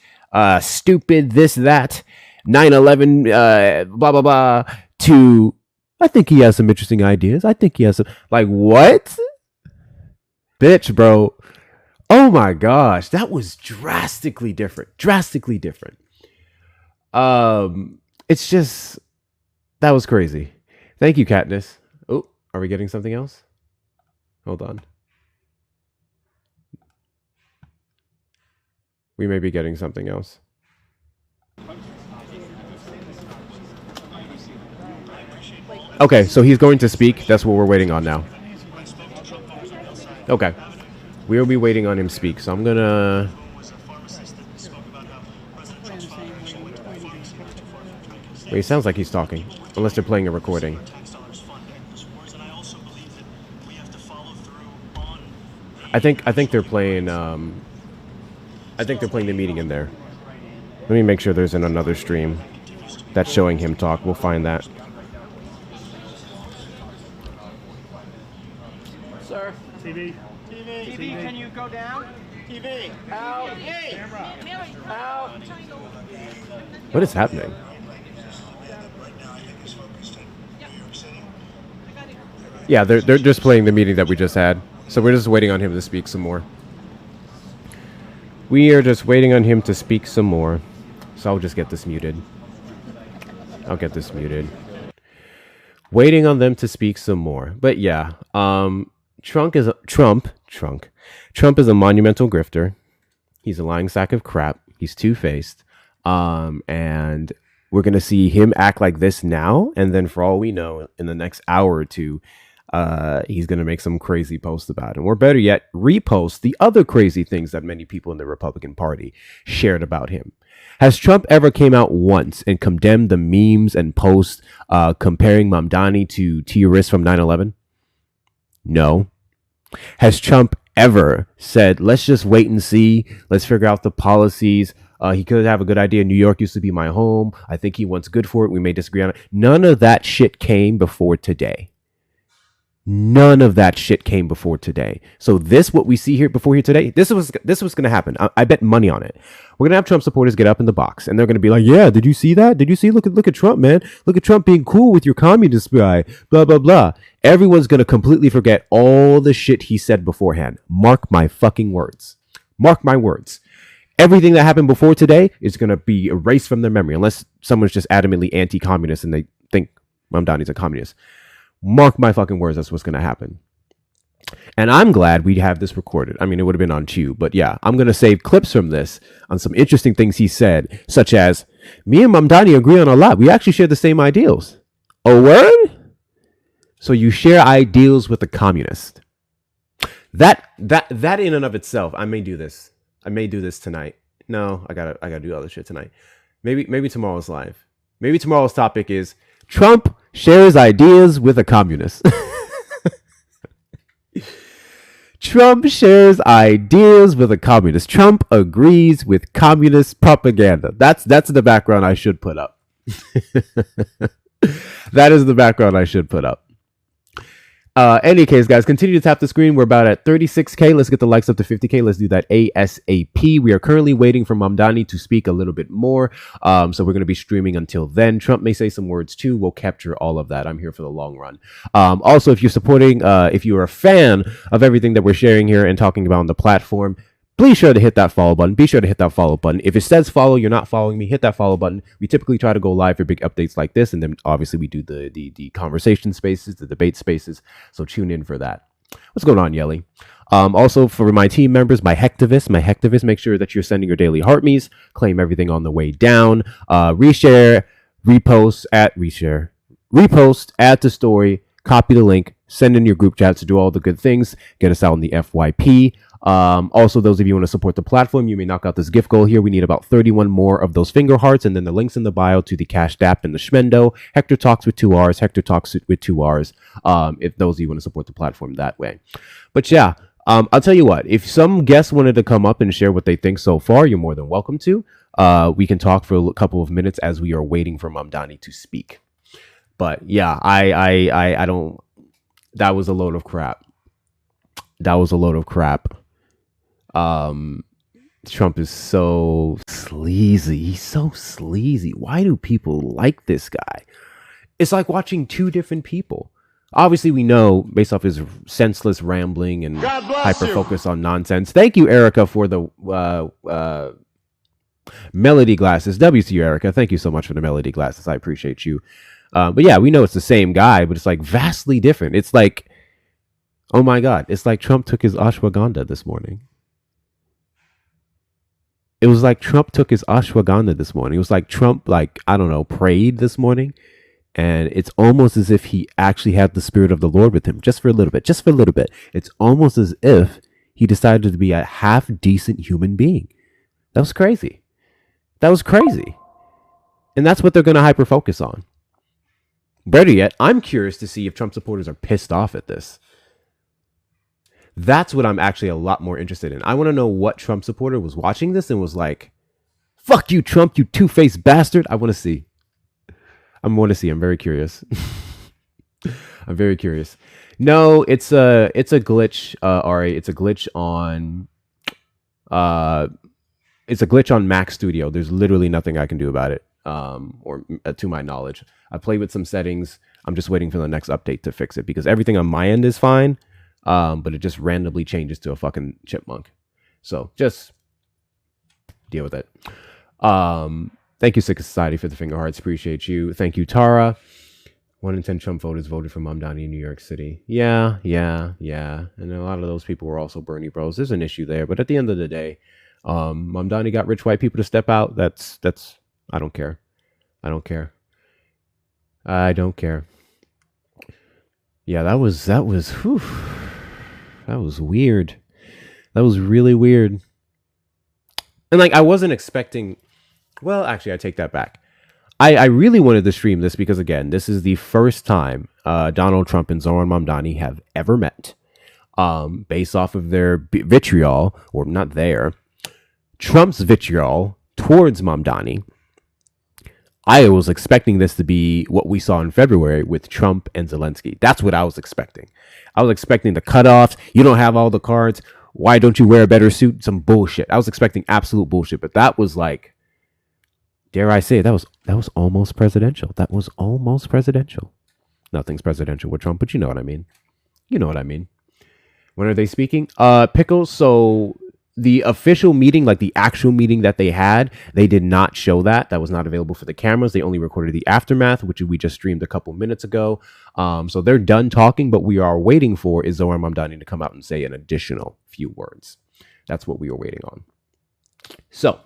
stupid, this, that, 9/11, blah, blah, blah, to, I think he has some interesting ideas. I think he has some, like, what? Bitch, bro. Oh my gosh. That was drastically different. It's just, that was crazy. Thank you, Katniss. Are we getting something else? Hold on. We may be getting something else. Okay, so he's going to speak. That's what we're waiting on now. Okay. We'll be waiting on him to speak. So I'm going to... Wait, it sounds like he's talking. Unless they're playing a recording. I think they're playing... I think they're playing the meeting in there. Let me make sure there's another stream that's showing him talk. We'll find that. Sir. TV. TV, can you go down? TV, out. Out. What is happening? Yeah, they're just playing the meeting that we just had. So we're just waiting on him to speak some more. We are just waiting on him to speak some more. So I'll just get this muted. I'll get this muted. Waiting on them to speak some more. But yeah, Trump is a monumental grifter. He's a lying sack of crap. He's two-faced. And we're going to see him act like this now. And then for all we know, in the next hour or two, he's going to make some crazy post about it. Or better yet, repost the other crazy things that many people in the Republican Party shared about him. Has Trump ever came out once and condemned the memes and posts comparing Mamdani to terrorists from 9/11? No. Has Trump ever said, let's just wait and see, let's figure out the policies, he could have a good idea, New York used to be my home, I think he wants good for it, we may disagree on it? None of that shit came before today. None of that shit came before today. So this, what we see here before here today, this was going to happen. I bet money on it. We're going to have Trump supporters get up in the box and they're going to be like, yeah, did you see that? Did you see? Look at Trump, man. Look at Trump being cool with your communist guy, blah, blah, blah. Everyone's going to completely forget all the shit he said beforehand. Mark my fucking words. Mark my words. Everything that happened before today is going to be erased from their memory unless someone's just adamantly anti-communist and they think Mamdani's a communist. Mark my fucking words, that's what's going to happen. And I'm glad we have this recorded. I mean, it would have been on cue, but yeah, I'm going to save clips from this on some interesting things he said, such as, me and Mamdani agree on a lot. We actually share the same ideals. A word? So you share ideals with a communist. That in and of itself, I may do this. I may do this tonight. No, I gotta do other shit tonight. Maybe tomorrow's live. Maybe tomorrow's topic is Trump shares ideas with a communist. Trump shares ideas with a communist. Trump agrees with communist propaganda. That's the background I should put up. That is the background I should put up. Any case, guys, continue to tap the screen. We're about at 36K. Let's get the likes up to 50K. Let's do that ASAP. We are currently waiting for Mamdani to speak a little bit more. So we're going to be streaming until then. Trump may say some words too. We'll capture all of that. I'm here for the long run. Also, if you're supporting, if you're a fan of everything that we're sharing here and talking about on the platform, please sure to hit that follow button. Be sure to hit that follow button. If it says follow, you're not following me, hit that follow button. We typically try to go live for big updates like this. And then obviously we do the conversation spaces, the debate spaces. So tune in for that. What's going on, Yelly? Also for my team members, my hacktivists, make sure that you're sending your daily heart me's, claim everything on the way down, reshare, repost, add to story, copy the link, send in your group chats to do all the good things, get us out in the FYP. Also, those of you who want to support the platform, you may knock out this gift goal here. We need about 31 more of those finger hearts, and then the links in the bio to the Cash App and the Schmendo. Hector Talks with 2 R's, Hector Talks with 2 R's, if those of you want to support the platform that way. But yeah, I'll tell you what, if some guests wanted to come up and share what they think so far, you're more than welcome to. We can talk for a couple of minutes as we are waiting for Mamdani to speak. But yeah, I don't, that was a load of crap. Trump is so sleazy. He's so sleazy. Why do people like this guy? It's like watching two different people. Obviously, we know based off his senseless rambling and hyper focus on nonsense. Thank you, Erica, for the melody glasses. W to you, Erica. Thank you so much for the melody glasses. I appreciate you. But yeah, we know it's the same guy, but it's like vastly different. It's like, oh my God, it's like Trump took his ashwagandha this morning. It was like Trump took his ashwagandha this morning. It was like Trump, like, I don't know, prayed this morning. And it's almost as if he actually had the Spirit of the Lord with him just for a little bit, just for a little bit. It's almost as if he decided to be a half decent human being. That was crazy. That was crazy. And that's what they're going to hyper focus on. Better yet, I'm curious to see if Trump supporters are pissed off at this. That's what I'm actually a lot more interested in. I want to know what Trump supporter was watching this and was like, fuck you, Trump, you two-faced bastard. I want to see. I'm very curious. I'm very curious. No, it's a glitch, Ari. It's a glitch on Mac Studio. There's literally nothing I can do about it, or to my knowledge. I played with some settings. I'm just waiting for the next update to fix it because everything on my end is fine, but it just randomly changes to a fucking chipmunk. So just deal with it. Thank you, Sick Society, for the finger hearts. Appreciate you. Thank you, Tara. 1 in 10 Trump voters voted for Mamdani in New York City. Yeah. And a lot of those people were also Bernie bros. There's an issue there. But at the end of the day, Mamdani got rich white people to step out. That's I don't care. I don't care. Yeah, that was weird. That was really weird. And like, I wasn't expecting. Well, actually, I take that back. I really wanted to stream this because, again, this is the first time Donald Trump and Zohran Mamdani have ever met. Based off of their vitriol, or not Trump's vitriol towards Mamdani. I was expecting this to be what we saw in February with Trump and Zelensky. That's what I was expecting. I was expecting the cutoffs. You don't have all the cards. Why don't you wear a better suit? Some bullshit. I was expecting absolute bullshit, but that was like, dare I say it, that was almost presidential. That was almost presidential. Nothing's presidential with Trump, but you know what I mean. You know what I mean. When are they speaking? Pickles. So the official meeting, like the actual meeting that they had, they did not show that. That was not available for the cameras. They only recorded the aftermath, which we just streamed a couple minutes ago. So they're done talking, but we are waiting for is Zohran Mamdani to come out and say an additional few words. That's what we are waiting on. So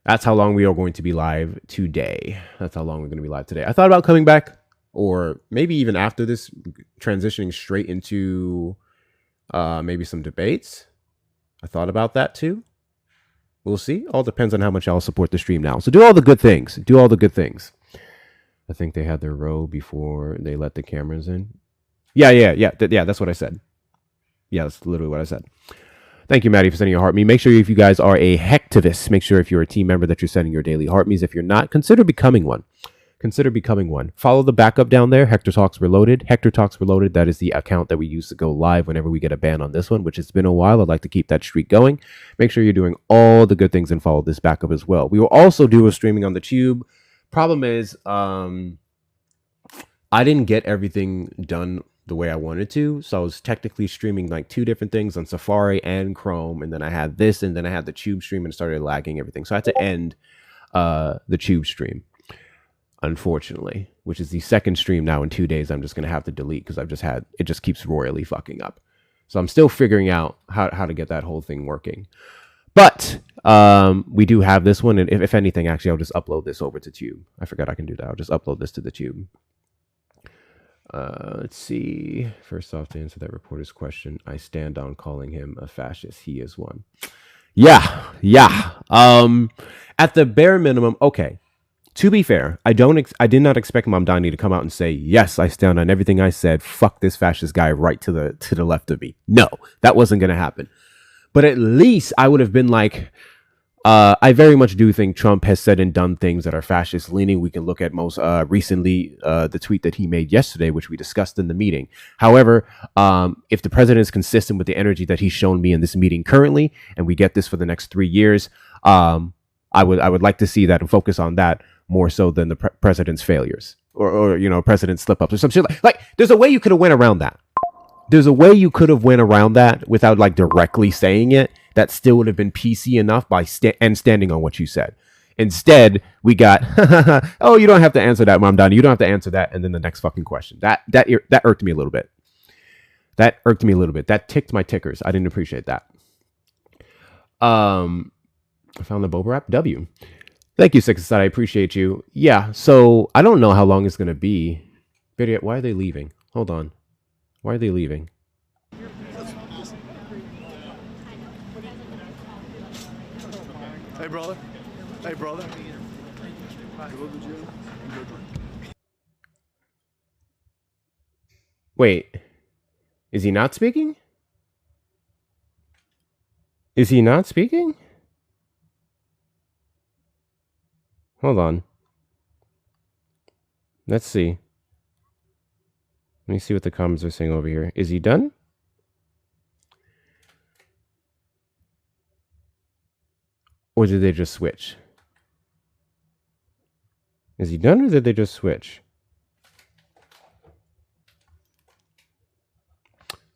that's how long we are going to be live today. I thought about coming back, or maybe even after this, transitioning straight into maybe some debates. I thought about that too. We'll see. All depends on how much y'all support the stream now. So do all the good things. I think they had their row before they let the cameras in. Yeah. That's what I said. Yeah, that's literally what I said. Thank you, Maddie, for sending your heart me. Make sure if you guys are a hectivist, make sure if you're a team member that you're sending your daily heart me's. If you're not, consider becoming one. Follow the backup down there, Hector Talks Reloaded. Hector Talks Reloaded, that is the account that we use to go live whenever we get a ban on this one, which has been a while. I'd like to keep that streak going. Make sure you're doing all the good things and follow this backup as well. We will also do a streaming on the Tube. Problem is, I didn't get everything done the way I wanted to. So I was technically streaming like 2 different things on Safari and Chrome. And then I had this, and then I had the Tube stream, and started lagging everything. So I had to end the Tube stream, unfortunately, which is the second stream now in 2 days. I'm just going to have to delete because it just keeps royally fucking up. So I'm still figuring out how to get that whole thing working. But we do have this one. And if anything, actually, I'll just upload this over to Tube. I forgot I can do that. I'll just upload this to the Tube. Let's see. First off, to answer that reporter's question, I stand on calling him a fascist. He is one. Yeah. At the bare minimum, okay. To be fair, I did not expect Mamdani to come out and say, yes, I stand on everything I said. Fuck this fascist guy right to the left of me. No, that wasn't going to happen. But at least I would have been like, I very much do think Trump has said and done things that are fascist leaning. We can look at most recently the tweet that he made yesterday, which we discussed in the meeting. However, if the president is consistent with the energy that he's shown me in this meeting currently, and we get this for the next 3 years, I would like to see that and focus on that more so than the president's failures or president's slip ups or some shit. Like there's a way you could have went around that. Without like directly saying it. That still would have been PC enough by standing on what you said. Instead, we got, oh, you don't have to answer that, Mamdani. You don't have to answer that. And then the next fucking question. That irked me a little bit. That ticked my tickers. I didn't appreciate that. I found the Boba Rap W. Thank you, Six Aside. I appreciate you. Yeah, so I don't know how long it's going to be. Better yet, why are they leaving? Hold on. Why are they leaving? Hey, brother. Hey, brother. Wait. Is he not speaking? Is he not speaking? Hold on. Let's see. Let me see what the comments are saying over here. Is he done? Or did they just switch? Is he done or did they just switch?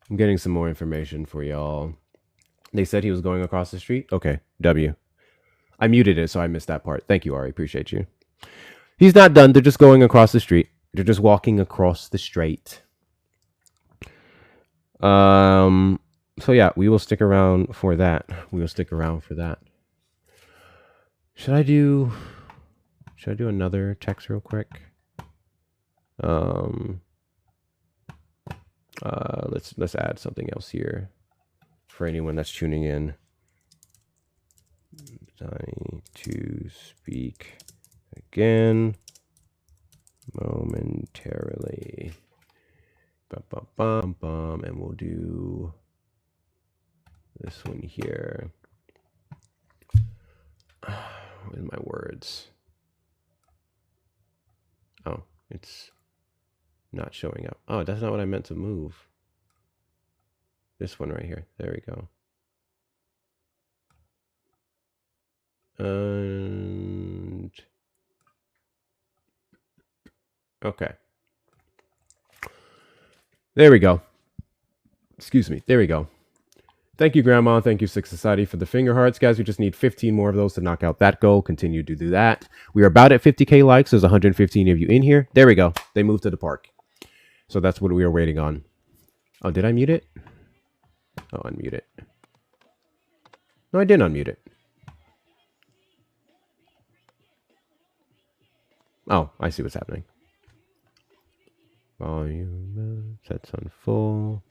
I'm getting some more information for y'all. They said he was going across the street? Okay, W. I muted it, so I missed that part. Thank you, Ari. Appreciate you. He's not done. They're just going across the street. They're just walking across the street. So yeah, we will stick around for that. Should I do another text real quick? Let's add something else here for anyone that's tuning in. Time to speak again momentarily. And we'll do this one here. In my words. Oh, it's not showing up. Oh, that's not what I meant to move. This one right here. There we go. And okay. There we go. Excuse me. There we go. Thank you, Grandma. Thank you, Six Society, for the finger hearts. Guys, we just need 15 more of those to knock out that goal. Continue to do that. We are about at 50K likes. There's 115 of you in here. There we go. They moved to the park. So that's what we are waiting on. Oh, did I mute it? Oh, unmute it. No, I didn't unmute it. Oh, I see what's happening. Volume sets on full.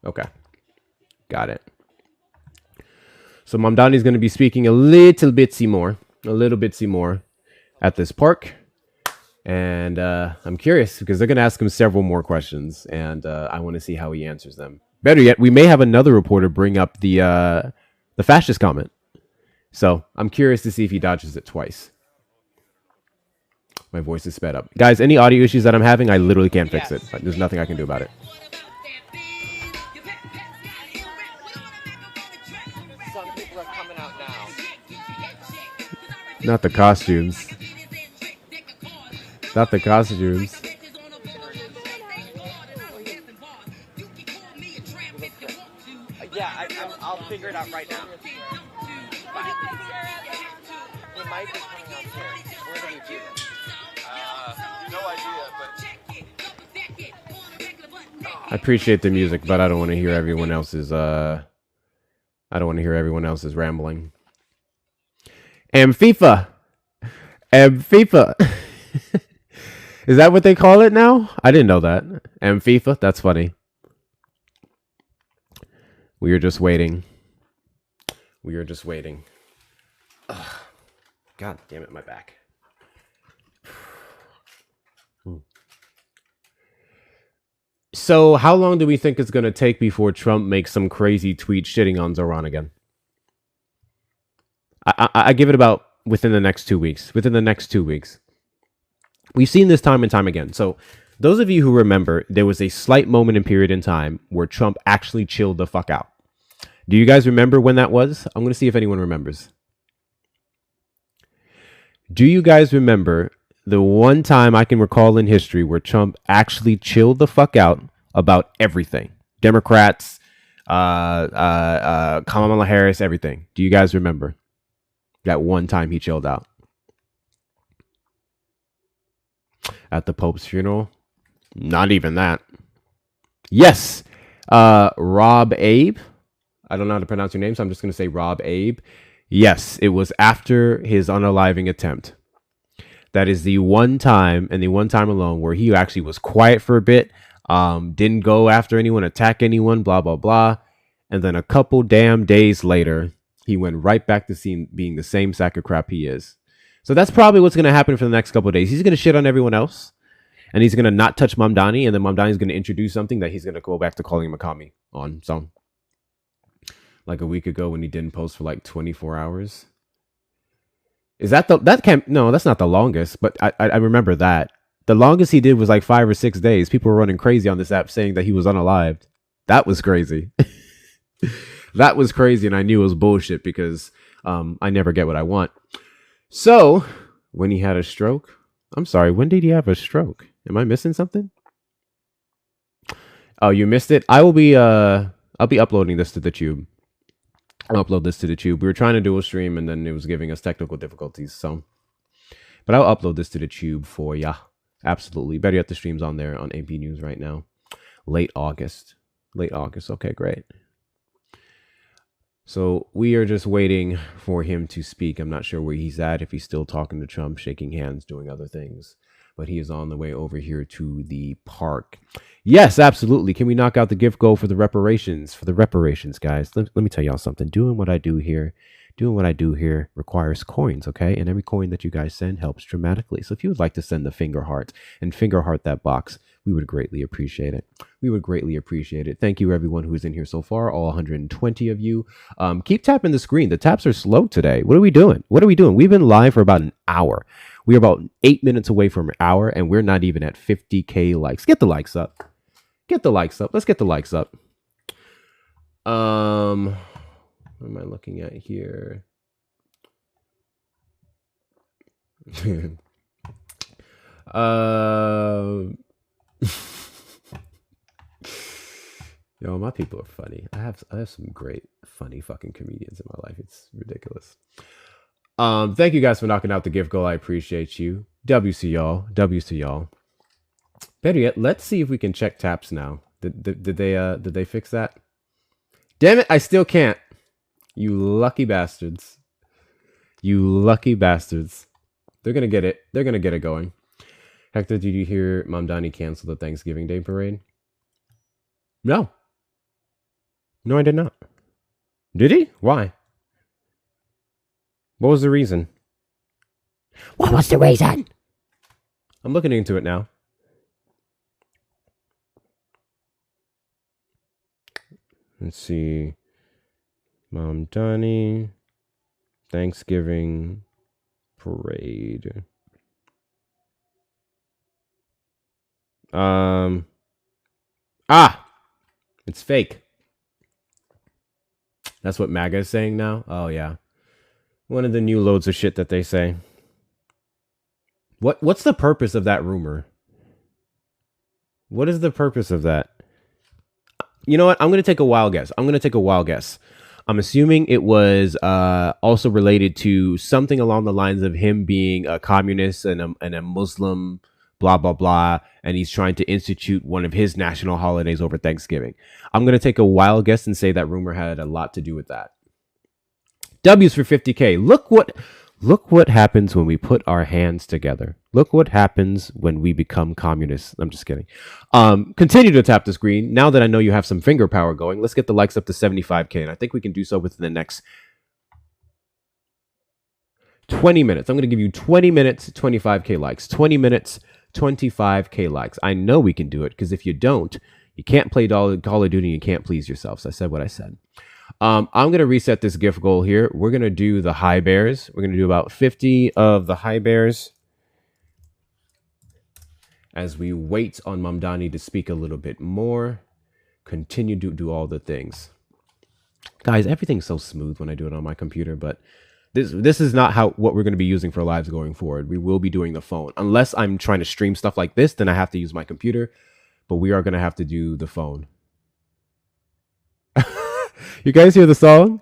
Okay. Got it. So Mamdani is going to be speaking a little bitsy more at this park. And I'm curious because they're going to ask him several more questions. And I want to see how he answers them. Better yet, we may have another reporter bring up the fascist comment. So I'm curious to see if he dodges it twice. My voice is sped up. Guys, any audio issues that I'm having, I literally can't fix it. There's nothing I can do about it. Some people are coming out now. Not the costumes. Not the costumes. Yeah, I'll figure it out right now. He might be coming out here. Where do we do this? No idea, but I appreciate the music, but I don't want to hear everyone else's rambling. FIFA. Is that what they call it now? I didn't know that. FIFA. That's funny. We are just waiting. Ugh. God damn it, my back. So how long do we think it's going to take before Trump makes some crazy tweet shitting on Zohran again? I give it about within the next 2 weeks. We've seen this time and time again. So those of you who remember, there was a slight moment and period in time where Trump actually chilled the fuck out. Do you guys remember when that was? I'm going to see if anyone remembers. Do you guys remember the one time I can recall in history where Trump actually chilled the fuck out about everything? Democrats, Kamala Harris, everything. Do you guys remember that one time he chilled out? at the Pope's funeral? Not even that. Yes. Rob Abe. I don't know how to pronounce your name, so I'm just going to say Rob Abe. Yes, it was after his unaliving attempt. That is the one time and the one time alone where he actually was quiet for a bit, didn't go after anyone, attack anyone, blah, blah, blah. And then a couple damn days later, he went right back to being the same sack of crap he is. So that's probably what's going to happen for the next couple of days. He's going to shit on everyone else, and he's going to not touch Mamdani, and then Mamdani's going to introduce something that he's going to go back to calling him a commie on. So, like a week ago when he didn't post for like 24 hours. Is that no, that's not the longest, but I remember that. The longest he did was like 5 or 6 days. People were running crazy on this app saying that he was unalived. That was crazy. That was crazy, and I knew it was bullshit because I never get what I want. So, when he had a stroke, I'm sorry, when did he have a stroke? Am I missing something? Oh, you missed it? I'll be uploading this to the tube. I'll upload this to the tube. We were trying to do a stream and then it was giving us technical difficulties. So, but I'll upload this to the tube for ya. Absolutely. Better yet, the stream's on there on AP News right now. Late August. Okay, great. So we are just waiting for him to speak. I'm not sure where he's at, if he's still talking to Trump, shaking hands, doing other things. But he is on the way over here to the park. Yes, absolutely. Can we knock out the gift goal for the reparations? For the reparations, guys. Let me tell y'all something. Doing what I do here requires coins, okay? And every coin that you guys send helps dramatically. So if you would like to send the finger heart and finger heart that box, we would greatly appreciate it. Thank you, everyone who is in here so far, all 120 of you. Keep tapping the screen. The taps are slow today. What are we doing? We've been live for about an hour. We're about 8 minutes away from an hour, and we're not even at 50K likes. Get the likes up. Let's get the likes up. What am I looking at here? Yo, my people are funny. I have some great funny fucking comedians in my life. It's ridiculous. Thank you guys for knocking out the gift goal. I appreciate you. WC y'all. Better yet, let's see if we can check taps now. Did they fix that? Damn it, I still can't. You lucky bastards. They're gonna get it going. Hector, did you hear Mamdani cancel the Thanksgiving Day parade? No, I did not. Did he? Why? What was the reason? What was the reason? I'm looking into it now. Let's see. Mamdani Thanksgiving parade. It's fake. That's what MAGA is saying now? Oh, yeah. One of the new loads of shit that they say. What's the purpose of that rumor? What is the purpose of that? You know what? I'm going to take a wild guess. I'm assuming it was also related to something along the lines of him being a communist and a Muslim, blah, blah, blah. And he's trying to institute one of his national holidays over Thanksgiving. I'm going to take a wild guess and say that rumor had a lot to do with that. W's for 50K. Look what happens when we put our hands together. Look what happens when we become communists. I'm just kidding. Continue to tap the screen. Now that I know you have some finger power going, let's get the likes up to 75K. And I think we can do so within the next 20 minutes. I'm going to give you 20 minutes, 25K likes. 20 minutes, 25K likes. I know we can do it, because if you don't, you can't play Call of Duty and you can't please yourself. So I said what I said. I'm going to reset this gift goal here. We're going to do the high bears. We're going to do about 50 of the high bears as we wait on Mamdani to speak a little bit more. Continue to do all the things. Guys, everything's so smooth when I do it on my computer, but this is not what we're going to be using for lives going forward. We will be doing the phone. Unless I'm trying to stream stuff like this, then I have to use my computer, but we are going to have to do the phone. You guys hear the song?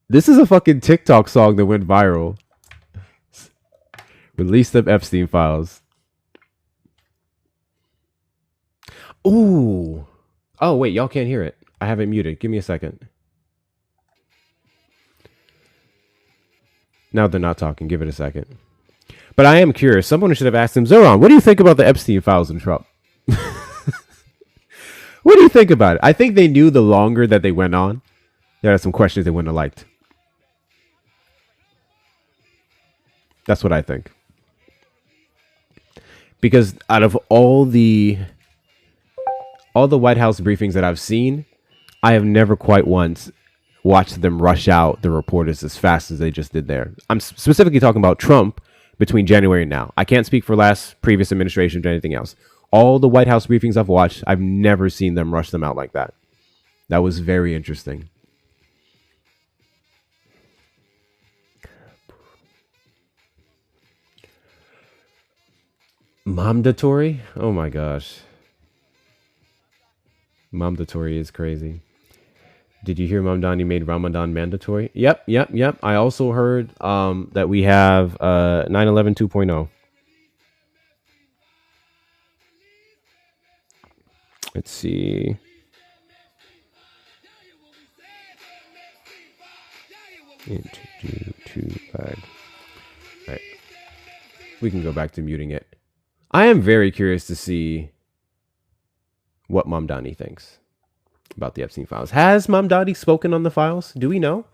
This is a fucking TikTok song that went viral. Release the Epstein files. Ooh. Oh, wait, y'all can't hear it. I have it muted. Give me a second. Now they're not talking. Give it a second. But I am curious. Someone should have asked him, Zohran, what do you think about the Epstein files in Trump? What do you think about it? I think they knew the longer that they went on, there are some questions they wouldn't have liked. That's what I think. Because out of all the White House briefings that I've seen, I have never quite once watched them rush out the reporters as fast as they just did there. I'm specifically talking about Trump between January and now. I can't speak for previous administrations or anything else. All the White House briefings I've watched, I've never seen them rush them out like that. That was very interesting. Mamdatory? Oh my gosh. Mamdatory is crazy. Did you hear Mamdani made Ramadan mandatory? Yep. I also heard that we have 9/11 2.0. Let's see. Into two bag. All right. We can go back to muting it. I am very curious to see what Mamdani thinks about the Epstein files. Has Mamdani spoken on the files? Do we know?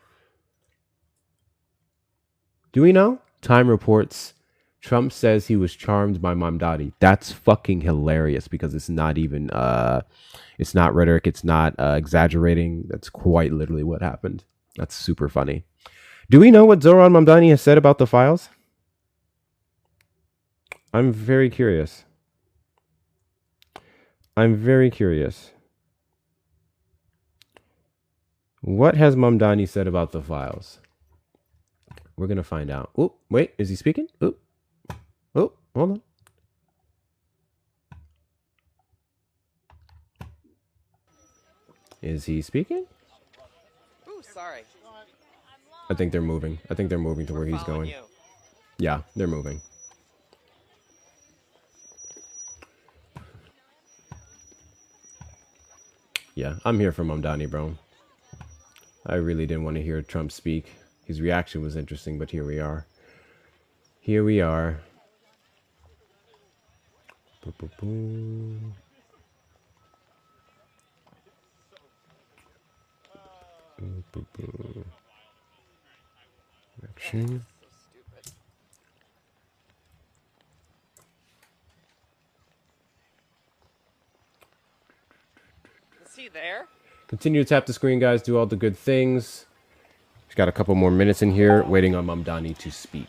Time reports Trump says he was charmed by Mamdani. That's fucking hilarious because it's not even, it's not rhetoric. It's not exaggerating. That's quite literally what happened. That's super funny. Do we know what Zohran Mamdani has said about the files? I'm very curious. What has Mamdani said about the files? We're going to find out. Oh, wait, is he speaking? Oh, hold on. Is he speaking? Ooh, sorry. I think they're moving. I think they're moving to where he's going. You. Yeah, they're moving. Yeah, I'm here for Mamdani, bro. I really didn't want to hear Trump speak. His reaction was interesting, but here we are. Here we are. Action. Is he there? Continue to tap the screen, guys. Do all the good things. He's got a couple more minutes in here, waiting on Mamdani to speak.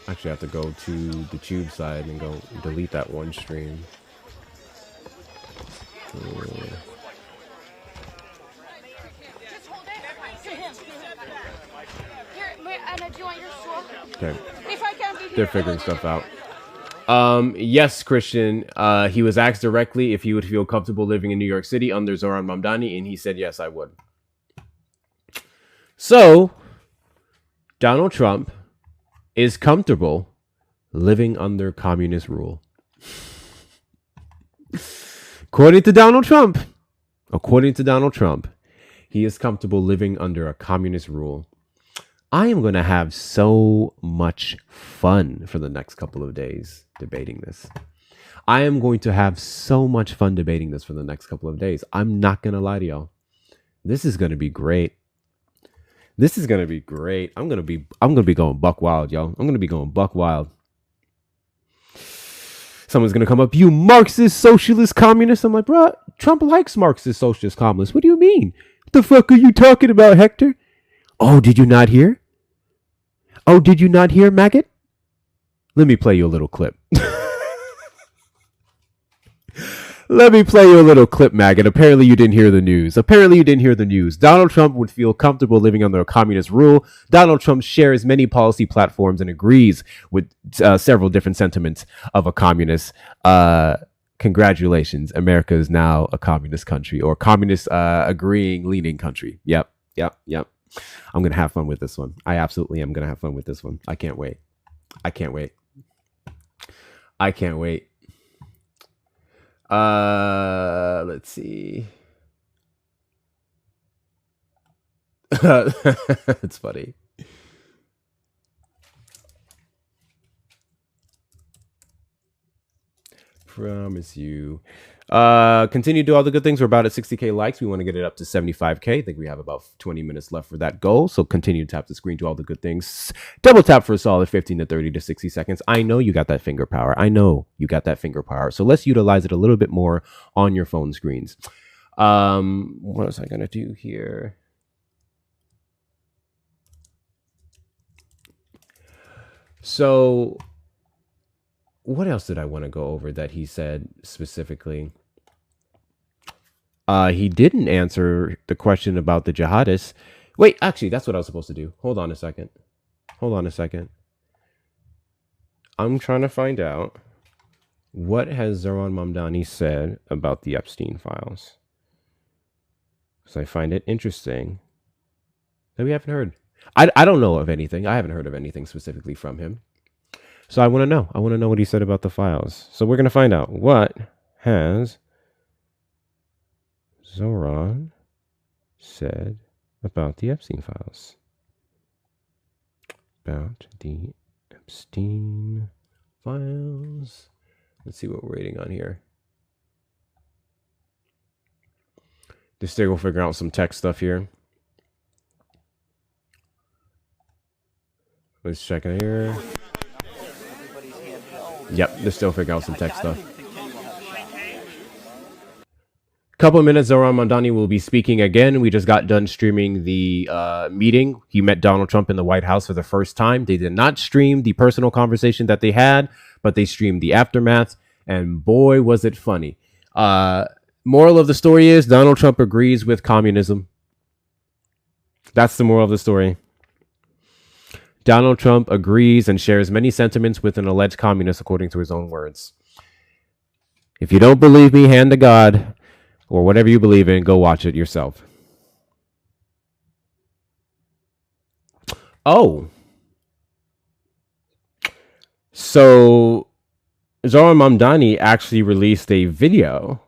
Actually, I have to go to the tube side and go delete that one stream. Okay. They're figuring stuff out. Yes, Christian. He was asked directly if he would feel comfortable living in New York City under Zohran Mamdani, and he said, yes, I would. So, Donald Trump is comfortable living under communist rule. According to Donald Trump, he is comfortable living under a communist rule. I am going to have so much fun for the next couple of days debating this. I'm not going to lie to y'all. This is going to be great. I'm going to be going buck wild, y'all. I'm going to be going buck wild. Someone's going to come up, you Marxist, socialist, communist. I'm like, bro, Trump likes Marxist, socialist, communist. What do you mean? What the fuck are you talking about, Hector? Oh, did you not hear? Maggot? Let me play you a little clip. Maggot. Apparently you didn't hear the news. Donald Trump would feel comfortable living under a communist rule. Donald Trump shares many policy platforms and agrees with several different sentiments of a communist. Congratulations. America is now a communist country, or communist leaning country. Yep. Yep. I'm going to have fun with this one. I absolutely am going to have fun with this one. I can't wait. Let's see. It's funny. Promise you. Continue to do all the good things. We're about at 60K likes. We want to get it up to 75K. I think we have about 20 minutes left for that goal. So continue to tap the screen, do all the good things. Double tap for a solid 15 to 30 to 60 seconds. I know you got that finger power. So let's utilize it a little bit more on your phone screens. What was I going to do here? So what else did I want to go over that he said specifically? He didn't answer the question about the jihadists. Wait, actually, that's what I was supposed to do. Hold on a second. I'm trying to find out what has Zohran Mamdani said about the Epstein files. So I find it interesting that we haven't heard. I don't know of anything. I haven't heard of anything specifically from him. So I want to know. I want to know what he said about the files. So we're going to find out what has Zohran said about the Epstein files. About the Epstein files. Let's see what we're waiting on here. Just still figuring out some tech stuff here. Let's check it here. Yep, they're still figuring out some tech stuff. Couple of minutes, Zohran Mamdani will be speaking again. We just got done streaming the meeting. He met Donald Trump in the White House for the first time. They did not stream the personal conversation that they had, but they streamed the aftermath. And boy, was it funny. Moral of the story is Donald Trump agrees with communism. That's the moral of the story. Donald Trump agrees and shares many sentiments with an alleged communist, according to his own words. If you don't believe me, hand to God, or whatever you believe in, go watch it yourself. Oh. So, Zohran Mamdani actually released a video.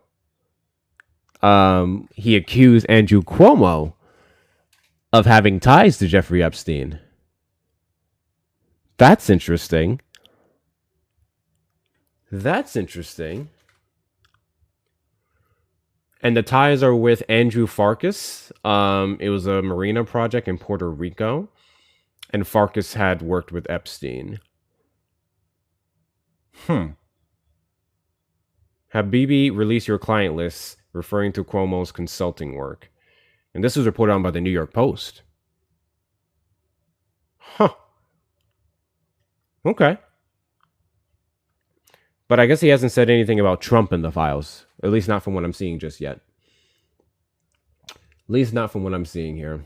He accused Andrew Cuomo of having ties to Jeffrey Epstein. That's interesting. And the ties are with Andrew Farkas. It was a marina project in Puerto Rico. And Farkas had worked with Epstein. Habibi, release your client list, referring to Cuomo's consulting work. And this was reported on by the New York Post. Okay. But I guess he hasn't said anything about Trump in the files. At least not from what I'm seeing just yet. At least not from what I'm seeing here.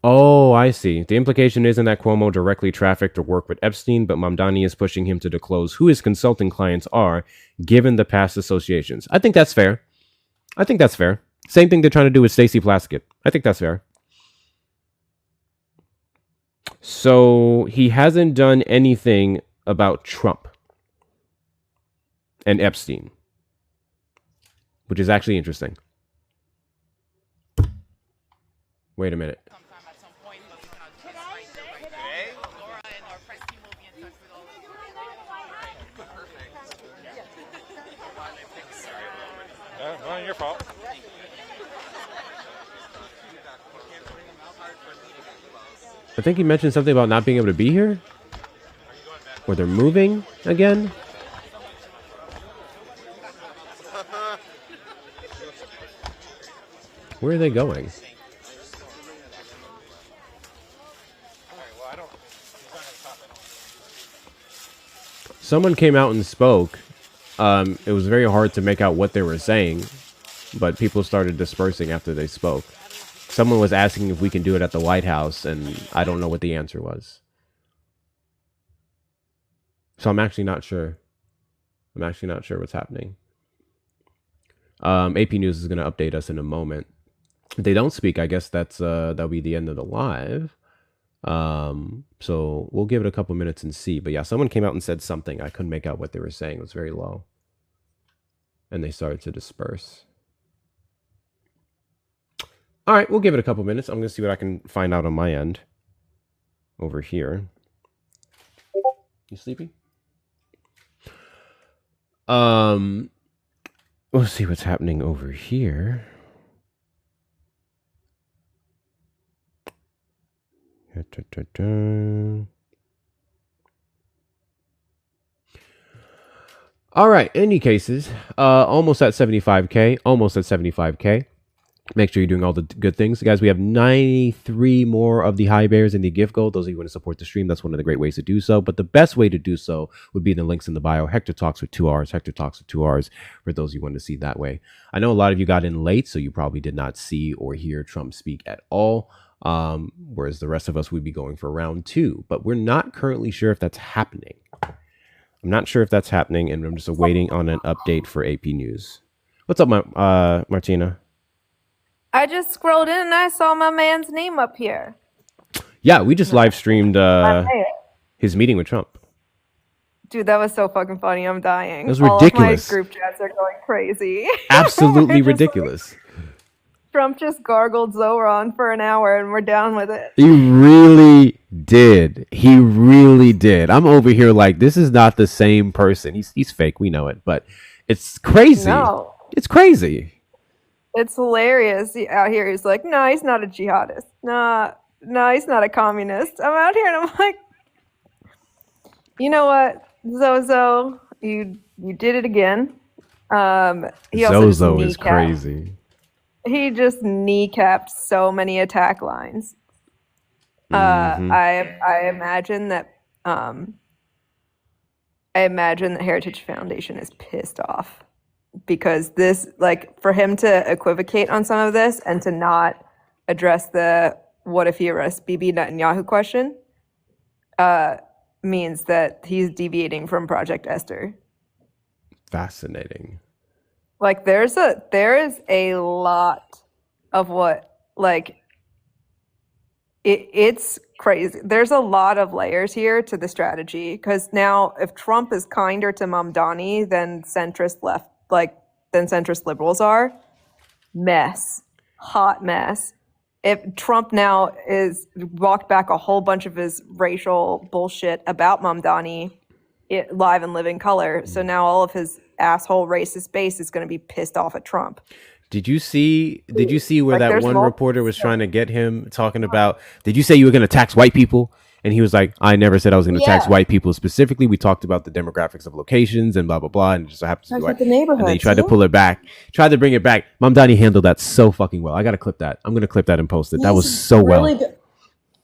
Oh, I see. The implication isn't that Cuomo directly trafficked or worked with Epstein, but Mamdani is pushing him to disclose who his consulting clients are, given the past associations. I think that's fair. Same thing they're trying to do with Stacey Plaskett. I think that's fair. So he hasn't done anything about Trump and Epstein, which is actually interesting. Wait a minute. Not your fault. I think he mentioned something about not being able to be here. Or they're moving again. Where are they going? Someone came out and spoke. It was very hard to make out what they were saying, but people started dispersing after they spoke. Someone was asking if we can do it at the White House, and I don't know what the answer was. So I'm actually not sure. I'm actually not sure what's happening. AP News is going to update us in a moment. If they don't speak, I guess that'll be the end of the live. So we'll give it a couple minutes and see. But yeah, someone came out and said something. I couldn't make out what they were saying. It was very low. And they started to disperse. All right, we'll give it a couple minutes. I'm going to see what I can find out on my end. Over here. You sleepy? We'll see what's happening over here. All right, any cases, almost at 75K, almost at 75K. Make sure you're doing all the good things. Guys, we have 93 more of the high bears in the gift gold. Those of you who want to support the stream, that's one of the great ways to do so. But the best way to do so would be in the links in the bio. Hector Talks with 2 R's. Hector Talks with 2 R's for those of you who want to see that way. I know a lot of you got in late, so you probably did not see or hear Trump speak at all. Whereas the rest of us would be going for round 2. But we're not currently sure if that's happening. I'm not sure if that's happening, and I'm just waiting on an update for AP News. What's up, Martina? I just scrolled in and I saw my man's name up here. Yeah, we just live streamed his meeting with Trump. Dude, that was so fucking funny. I'm dying. It was ridiculous. All of my group chats are going crazy. Absolutely ridiculous. Trump just gargled Zohran for an hour and we're down with it. He really did. He really did. I'm over here like, this is not the same person. He's fake. We know it, but it's crazy. No. It's crazy. It's hilarious. Out here, he's like, no, he's not a jihadist. No, he's not a communist. I'm out here and I'm like, you know what, Zozo, you did it again. He also Zozo is crazy. He just kneecapped so many attack lines. I imagine that Heritage Foundation is pissed off. Because this, like, for him to equivocate on some of this and to not address the what if he arrests Bibi Netanyahu question means that he's deviating from Project Esther. Fascinating. Like, there is a lot of what, like, it's crazy. There's a lot of layers here to the strategy. Because now, if Trump is kinder to Mamdani than centrist liberals are, hot mess. If Trump now is walked back a whole bunch of his racial bullshit about Mamdani live and live in color, so now all of his asshole racist base is going to be pissed off at Trump. Did you see where that one reporter was trying to get him talking about, did you say you were going to tax white people? And he was like, I never said I was going to tax white people specifically. We talked about the demographics of locations and blah, blah, blah. And it just so happens to be white. The neighborhood. And then he tried to pull it back, tried to bring it back. Mamdani handled that so fucking well. I got to clip that. I'm going to clip that and post it. That was so really well. Good.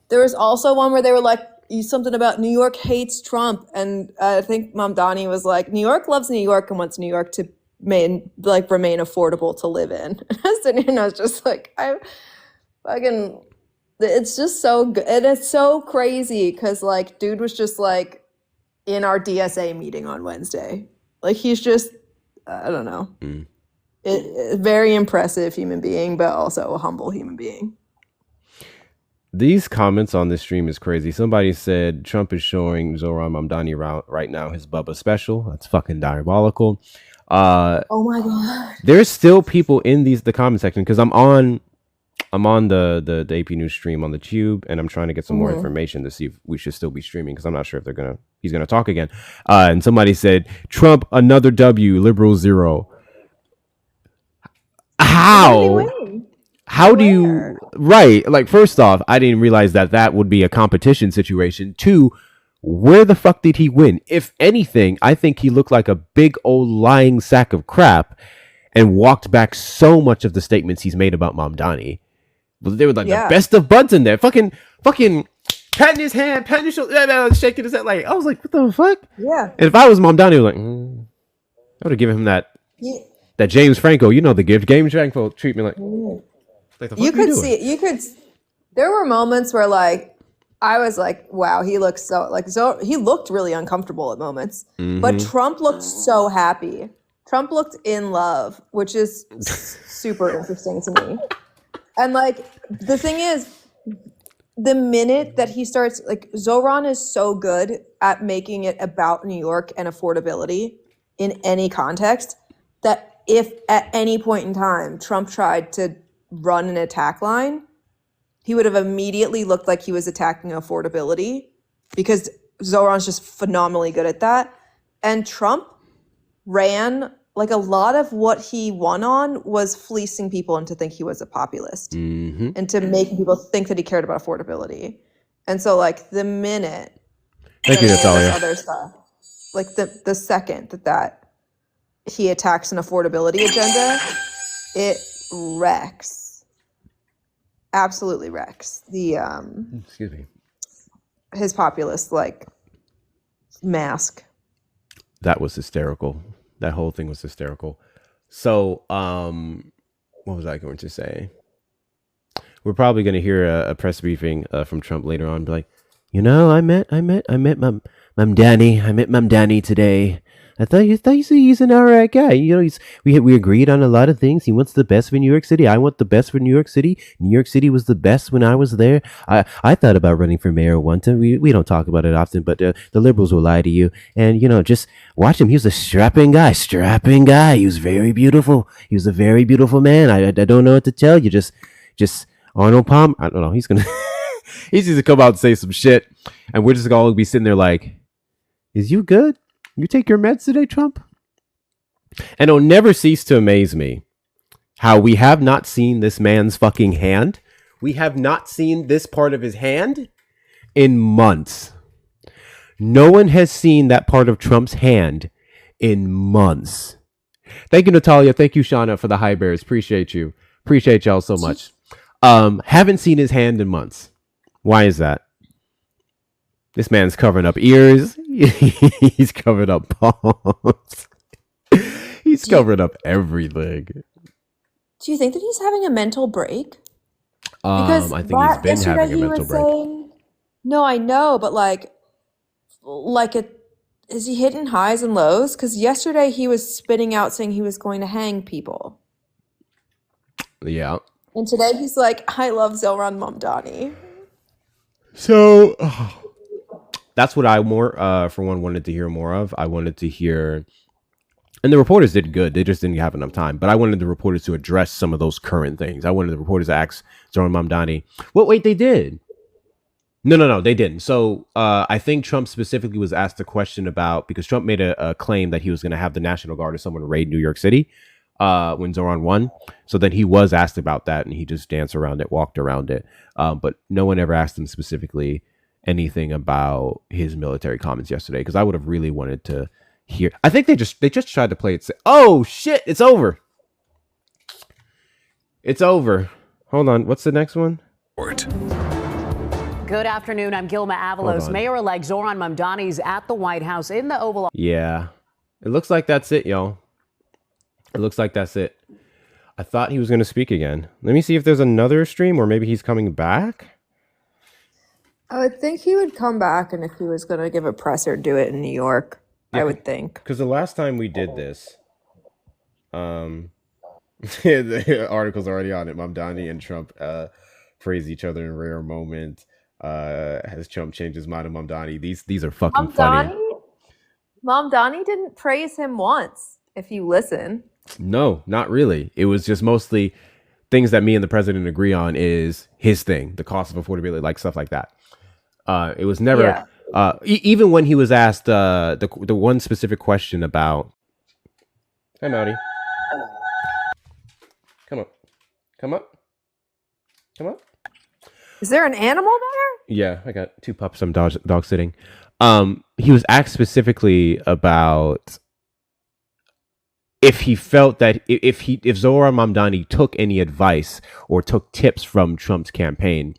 There was also one where they were like, something about New York hates Trump. And I think Mamdani was like, New York loves New York and wants New York to remain affordable to live in. And I was sitting here and I was just like, it's just so good. And it's so crazy because, like, dude was just, like, in our DSA meeting on Wednesday. Like, he's just, I don't know. Very impressive human being, but also a humble human being. These comments on this stream is crazy. Somebody said Trump is showing Zohran Mamdani right now his Bubba special. That's fucking diabolical. Oh, my God. There's still people in the comment section because I'm on the AP News stream on the Tube, and I'm trying to get some more information to see if we should still be streaming because I'm not sure if he's gonna talk again. And somebody said, Trump, another W, liberal 0. How do you, right? Like, first off, I didn't realize that would be a competition situation. 2, where the fuck did he win? If anything, I think he looked like a big old lying sack of crap and walked back so much of the statements he's made about Mamdani. They were like the best of buds in there. Fucking patting his hand, patting his shoulder, shaking his head. Like, I was like, what the fuck? Yeah. And if I was Mamdani, I was like, I would have given him that James Franco, the gift. James Franco treatment like the fuck you could see, there were moments where, like, I was like, wow, he looks so like he looked really uncomfortable at moments, but Trump looked so happy. Trump looked in love, which is super interesting to me. And like the thing is, the minute that he starts, like Zohran is so good at making it about New York and affordability in any context that if at any point in time Trump tried to run an attack line, he would have immediately looked like he was attacking affordability because Zohran's just phenomenally good at that. And Trump ran, like a lot of what he won on was fleecing people into think he was a populist and to make people think that he cared about affordability. And so like the minute Thank you, Natalia. other stuff, like the second that he attacks an affordability agenda, it wrecks. Absolutely wrecks the Excuse me. his populist like mask. That was hysterical. That whole thing was hysterical. So, what was I going to say? We're probably going to hear a press briefing from Trump later on. Be like, I met Mamdani. I met Mamdani today. I thought he's an alright guy. We agreed on a lot of things. He wants the best for New York City. I want the best for New York City. New York City was the best when I was there. I thought about running for mayor one time. We don't talk about it often, but the liberals will lie to you. And just watch him. He was a strapping guy. He was very beautiful. He was a very beautiful man. I don't know what to tell you. Just Arnold Palmer. I don't know. He's gonna come out and say some shit, and we're just gonna be sitting there like, "Is you good? You take your meds today, Trump?" And it'll never cease to amaze me how we have not seen this man's fucking hand. We have not seen this part of his hand in months. No one has seen that part of Trump's hand in months. Thank you, Natalia. Thank you, Shauna, for the high bears. Appreciate you. Appreciate y'all so much. Haven't seen his hand in months. Why is that? This man's covering up ears. He's covering up palms. He's covering up everything. Do you think that he's having a mental break? Because I think he's been having a mental break. No, I know, but is he hitting highs and lows? Because yesterday he was spitting out saying he was going to hang people. Yeah. And today he's like, I love Zohran Mamdani. So that's what I for one wanted to hear more of. I wanted to hear, and the reporters did good. They just didn't have enough time. But I wanted the reporters to address some of those current things. I wanted the reporters to ask Zohran Mamdani. Wait, they did. No, they didn't. So I think Trump specifically was asked a question about, because Trump made a claim that he was going to have the National Guard or someone raid New York City when Zohran won. So then he was asked about that, and he just danced around it, walked around it. But no one ever asked him specifically anything about his military comments yesterday, because I would have really wanted to hear. I think they just tried to play it. Oh shit, it's over. It's over. Hold on, what's the next one? Good afternoon. I'm Gilma Avalos. Mayor-elect Zohran Mamdani's at the White House in the Oval. Yeah, it looks like that's it, y'all. It looks like that's it. I thought he was going to speak again. Let me see if there's another stream, or maybe he's coming back. I would think he would come back, and if he was going to give a presser, do it in New York. Yeah, I would think. Because the last time we did this, the article's already on it. Mamdani and Trump praise each other in rare moment. Has Trump changed his mind on Mamdani? These are fucking funny. Mamdani didn't praise him once, if you listen. No, not really. It was just mostly things that me and the president agree on is his thing, the cost of affordability, like stuff like that. It was never, even when he was asked the one specific question about, hey, Maddie, come up. Is there an animal there? Yeah, I got 2 pups. I'm dog sitting. He was asked specifically about if he felt that if Zohran Mamdani took any advice or took tips from Trump's campaign.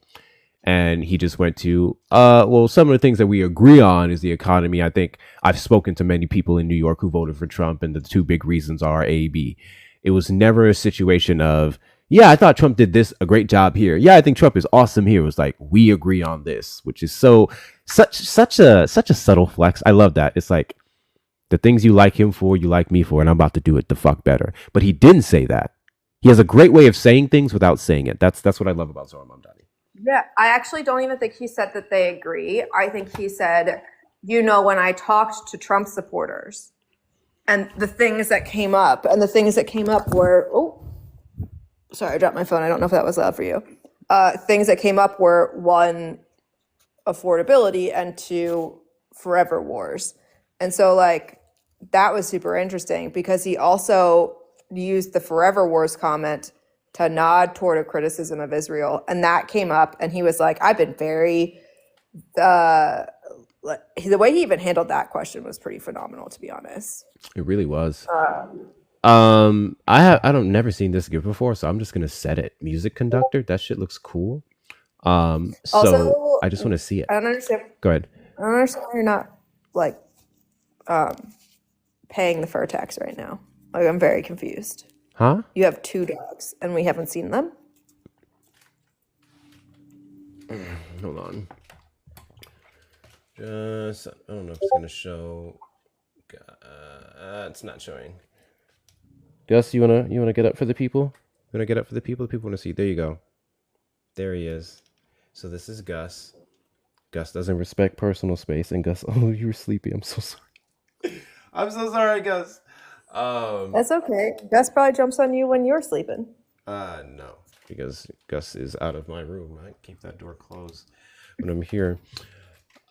And he just went to, well, some of the things that we agree on is the economy. I think I've spoken to many people in New York who voted for Trump, and the 2 big reasons are A, B. It was never a situation of, yeah, I thought Trump did this a great job here. Yeah, I think Trump is awesome here. It was like, we agree on this, which is such a subtle flex. I love that. It's like the things you like him for, you like me for, and I'm about to do it the fuck better. But he didn't say that. He has a great way of saying things without saying it. That's what I love about Zohran Mamdani. Yeah, I actually don't even think he said that they agree. I think he said, when I talked to Trump supporters and the things that came up were, oh, sorry, I dropped my phone. I don't know if that was loud for you. Things that came up were, one, affordability, and two, forever wars. And so that was super interesting because he also used the forever wars comment to nod toward a criticism of Israel. And that came up and he was like, I've been very, the way he even handled that question was pretty phenomenal, to be honest. It really was. I don't never seen this gift before, so I'm just gonna set it. Music conductor, that shit looks cool. So Also, I just want to see it. I don't understand. Go ahead. I don't understand why you're not paying the fur tax right now. I'm very confused. Huh? You have 2 dogs and we haven't seen them? Hold on. Just, I don't know if it's gonna show. It's not showing. Gus, you wanna get up for the people? You wanna get up for the people? The people wanna see. There you go. There he is. So this is Gus. Gus doesn't respect personal space, and Gus, oh, you were sleepy. I'm so sorry. I'm so sorry, Gus. That's okay. Gus probably jumps on you when you're sleeping. No, because Gus is out of my room. I keep that door closed when I'm here.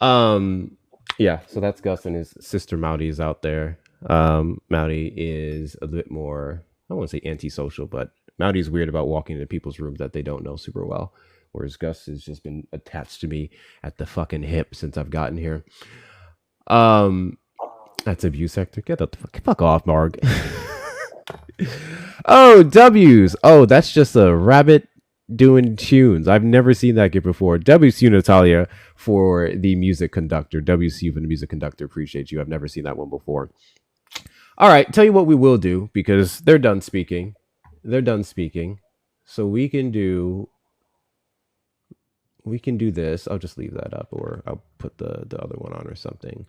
Yeah, so that's Gus, and his sister Mowdy is out there. Mowdy is a bit more, I don't want to say antisocial, but Mowdy's weird about walking into people's rooms that they don't know super well. Whereas Gus has just been attached to me at the fucking hip since I've gotten here. That's abuse sector. Get the fuck off, Marg. Oh, W's. Oh, that's just a rabbit doing tunes. I've never seen that gift before. WC Natalia for the music conductor. WC for the music conductor. Appreciate you. I've never seen that one before. All right, tell you what we will do, because they're done speaking. So we can do this. I'll just leave that up, or I'll put the other one on or something.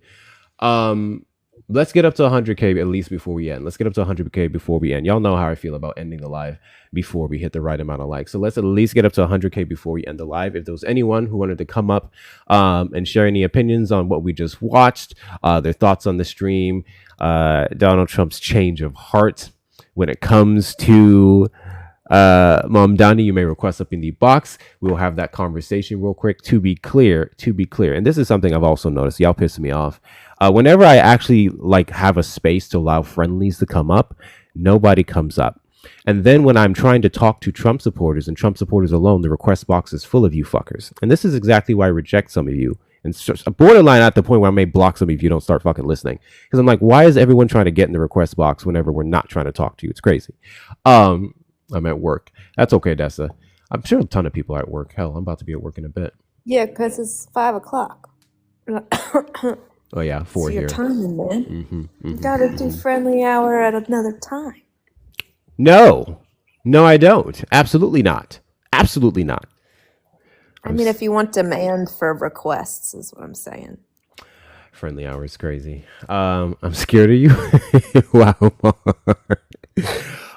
Let's get up to 100K at least before we end. Let's get up to 100K before we end. Y'all know how I feel about ending the live before we hit the right amount of likes. So let's at least get up to 100K before we end the live. If there was anyone who wanted to come up and share any opinions on what we just watched, their thoughts on the stream, Donald Trump's change of heart when it comes to Mamdani, you may request up in the box. We will have that conversation real quick. To be clear, and this is something I've also noticed. Y'all piss me off. Whenever I actually have a space to allow friendlies to come up, nobody comes up. And then when I'm trying to talk to Trump supporters and Trump supporters alone, the request box is full of you fuckers. And this is exactly why I reject some of you. And borderline at the point where I may block some of you if you don't start fucking listening. Because I'm like, why is everyone trying to get in the request box whenever we're not trying to talk to you? It's crazy. I'm at work. That's okay, Dessa. I'm sure a ton of people are at work. Hell, I'm about to be at work in a bit. Yeah, because it's 5 o'clock. Oh yeah, 4 so here. You're timing, man. You gotta do friendly hour at another time. No, I don't. Absolutely not. Absolutely not. I mean, if you want demand for requests, is what I'm saying. Friendly hour is crazy. I'm scared of you. Wow.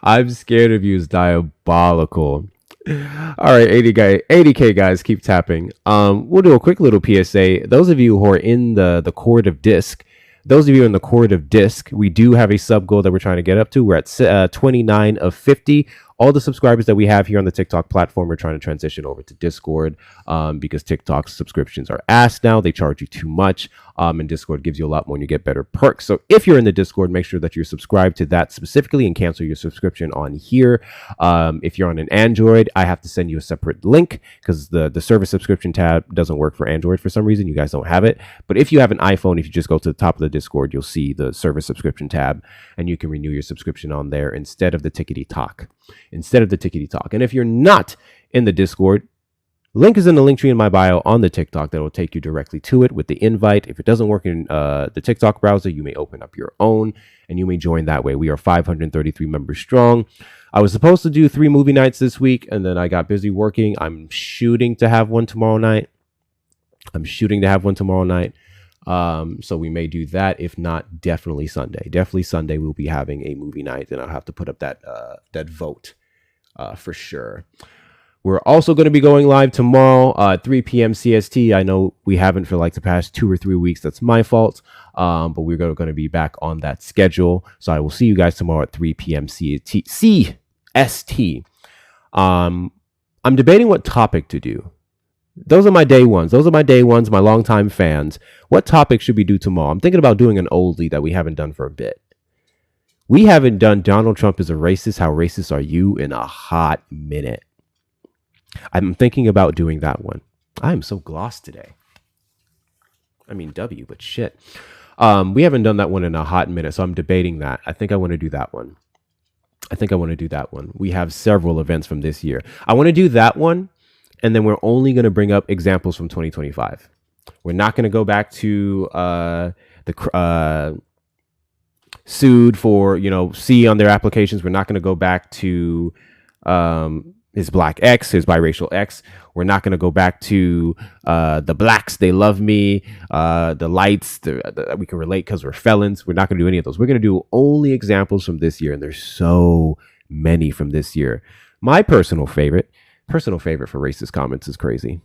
I'm scared of you is diabolical. All right, 80K guys, keep tapping. We'll do a quick little PSA. Those of you who are in the court of disc, we do have a sub goal that we're trying to get up to. We're at 29 of 50. All the subscribers that we have here on the TikTok platform, we're trying to transition over to Discord because TikTok subscriptions are ass now. They charge you too much, and Discord gives you a lot more and you get better perks. So if you're in the Discord, make sure that you're subscribed to that specifically and cancel your subscription on here. If you're on an Android, I have to send you a separate link because the service subscription tab doesn't work for Android for some reason. You guys don't have it. But if you have an iPhone, if you just go to the top of the Discord, you'll see the service subscription tab and you can renew your subscription on there instead of the tickety talk. And if you're not in the Discord, Link is in the link tree in my bio on the TikTok that will take you directly to it with the invite. If it doesn't work in the TikTok browser, you may open up your own and you may join that way. We are 533 members strong. I was supposed to do 3 movie nights this week, and then I got busy working. I'm shooting to have one tomorrow night. So we may do that. If not, definitely Sunday. Definitely Sunday we'll be having a movie night, and I'll have to put up that vote for sure. We're also going to be going live tomorrow at 3 p.m. CST. I know we haven't for like the past 2 or 3 weeks. That's my fault. But we're going to be back on that schedule. So I will see you guys tomorrow at 3 p.m. CST. I'm debating what topic to do. Those are my day ones. My longtime fans. What topic should we do tomorrow? I'm thinking about doing an oldie that we haven't done for a bit. We haven't done Donald Trump is a racist. How racist are you in a hot minute? I'm thinking about doing that one. I'm so glossed today. I mean W, but shit. We haven't done that one in a hot minute, so I'm debating that. I think I want to do that one. We have several events from this year. I want to do that one, and then we're only going to bring up examples from 2025. We're not going to go back to the sued for, C on their applications. We're not going to go back to his black ex, his biracial ex. We're not going to go back to the blacks, they love me, the lights, we can relate because we're felons. We're not going to do any of those. We're going to do only examples from this year, and there's so many from this year. My personal favorite for racist comments is crazy.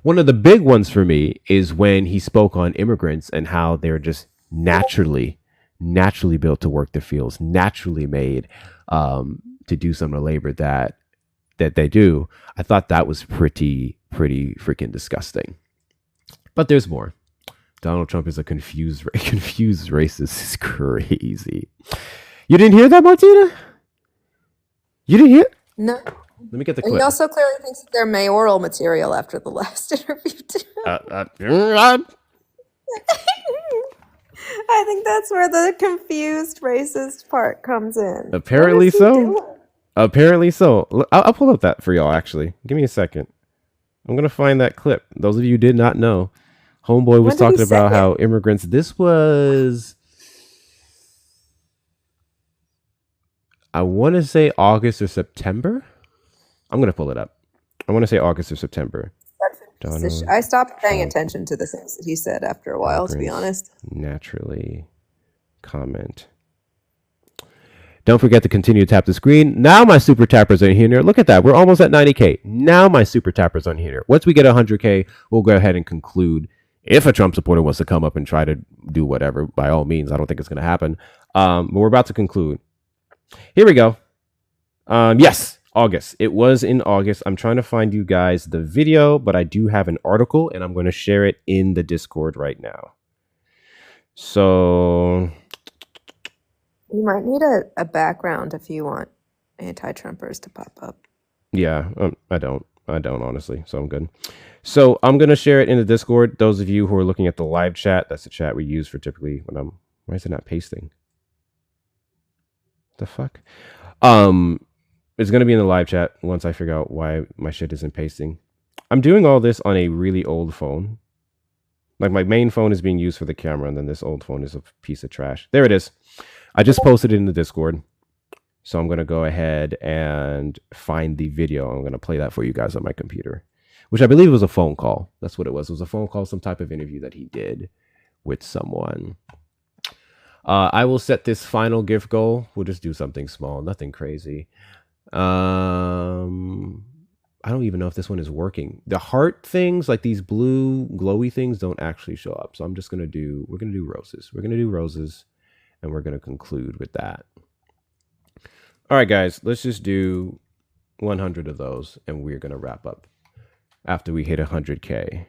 One of the big ones for me is when he spoke on immigrants and how they're just naturally built to work the fields, naturally made to do some of the labor that they do. I thought that was pretty freaking disgusting. But there's more. Donald Trump is a confused racist. It's crazy. You didn't hear that, Martina? You didn't hear? No. Let me get the And clip. he also clearly thinks that they're mayoral material after the last interview, too. I think that's where the confused racist part comes in. Apparently so. I'll pull up that for y'all, actually. Give me a second. I'm going to find that clip. Those of you who did not know, Homeboy was talking about how immigrants, this was, I want to say August or September. I'm going to pull it up. I want to say August or September. I stopped paying attention to the things that he said after a while, to be honest. Naturally comment. Don't forget to continue to tap the screen. Now my super tappers are in here. Look at that. We're almost at 90K. Now my super tappers are in here. Once we get 100K, we'll go ahead and conclude. If a Trump supporter wants to come up and try to do whatever, by all means, I don't think it's going to happen. But we're about to conclude. Here we go. Yes, August. It was in August. I'm trying to find you guys the video, but I do have an article, and I'm going to share it in the Discord right now. So You might need a background if you want anti-Trumpers to pop up. Yeah, I don't honestly, so I'm good. So I'm going to share it in the Discord. Those of you who are looking at the live chat, that's the chat we use for typically when why is it not pasting? The fuck? It's going to be in the live chat once I figure out why my shit isn't pasting. I'm doing all this on a really old phone. Like my main phone is being used for the camera, and then this old phone is a piece of trash. There it is. I just posted it in the Discord. So I'm going to go ahead and find the video. I'm going to play that for you guys on my computer, which I believe was a phone call. That's what it was. It was a phone call, some type of interview that he did with someone. I will set this final gift goal. We'll just do something small, nothing crazy. I don't even know if this one is working. The heart things, like these blue glowy things, don't actually show up. So I'm just going to do, we're going to do roses. We're going to do roses, and we're going to conclude with that. All right, guys, let's just do 100 of those, and we're going to wrap up after we hit 100K.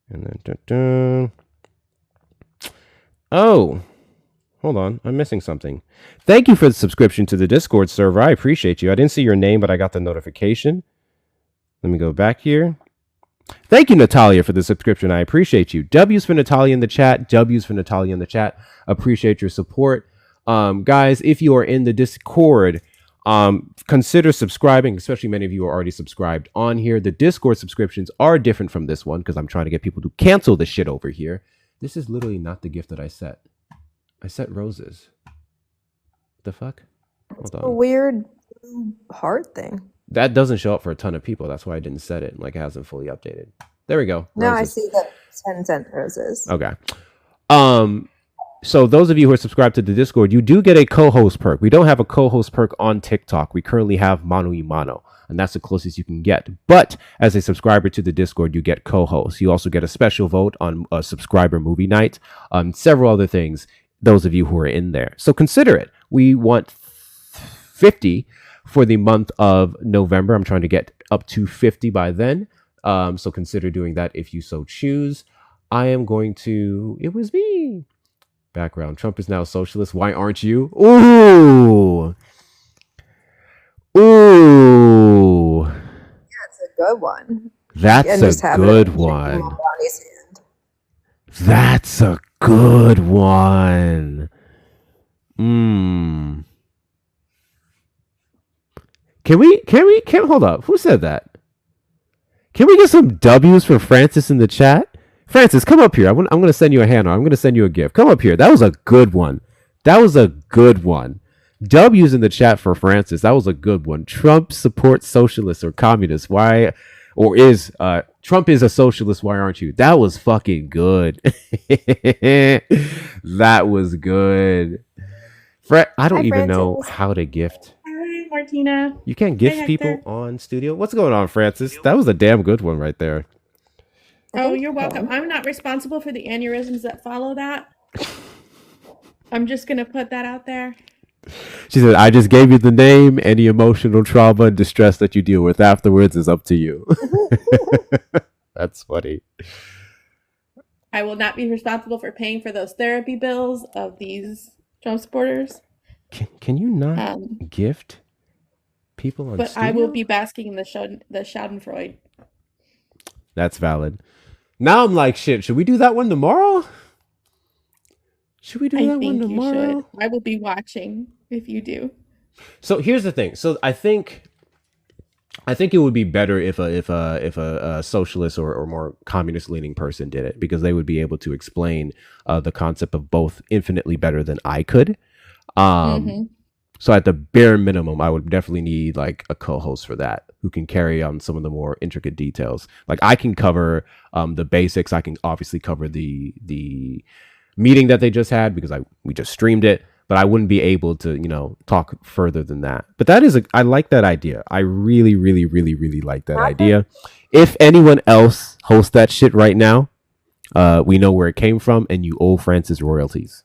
And then, oh, hold on. I'm missing something. Thank you for the subscription to the Discord server. I appreciate you. I didn't see your name, but I got the notification. Let me go back here. Thank you, Natalia, for the subscription. I appreciate you. W's for Natalia in the chat. W's for Natalia in the chat. Appreciate your support. Guys, if you are in the Discord, Consider subscribing, especially many of you are already subscribed on here. The Discord subscriptions are different from this one because I'm trying to get people to cancel the shit over here. This is literally not the gift that I set. I set roses. The fuck? Hold on. A weird heart thing. That doesn't show up for a ton of people. That's why I didn't set it. Like, it hasn't fully updated. There we go. Now I Roses. see that 10-cent roses. Okay. So those of you who are subscribed to the Discord, you do get a co-host perk. We don't have a co-host perk on TikTok. We currently have Mano y Mano, and that's the closest you can get. But as a subscriber to the Discord, you get co-hosts. You also get a special vote on a subscriber movie night, several other things, those of you who are in there. So consider it. We want 50 for the month of November. I'm trying to get up to 50 by then. So consider doing that if you so choose. I am going to... It was me. Background. Trump is now a socialist. Why aren't you? Ooh. Ooh. That's a good one. That's a good one. That's a good one. Can we hold up? Who said that? Can we get some W's for Francis in the chat? Francis, come up here. I'm going to send you a hand. I'm going to send you a gift. Come up here. That was a good one. That was a good one. W's in the chat for Francis. That was a good one. Trump supports socialists or communists. Why? Or is Trump is a socialist? Why aren't you? That was fucking good. That was good. I don't even know how to gift. Hi, Martina. You can't gift people on studio. What's going on, Francis? That was a damn good one right there. Oh, you're welcome. I'm not responsible for the aneurysms that follow that. I'm just going to put that out there. She said, I just gave you the name. Any emotional trauma and distress that you deal with afterwards is up to you. That's funny. I will not be responsible for paying for those therapy bills of these Trump supporters. Can you not gift people on But studio? I will be basking in the Schadenfreude. That's valid. Now I'm like, shit, should we do that one tomorrow? Should we do that one tomorrow? You should. I will be watching if you do. So here's the thing. So I think it would be better if a socialist or more communist leaning person did it, because they would be able to explain the concept of both infinitely better than I could. So at the bare minimum, I would definitely need like a co-host for that who can carry on some of the more intricate details. Like I can cover the basics. I can obviously cover the meeting that they just had because we just streamed it, but I wouldn't be able to, talk further than that. But I like that idea. I really, really, really, really like that idea. If anyone else hosts that shit right now, we know where it came from, and you owe Francis royalties.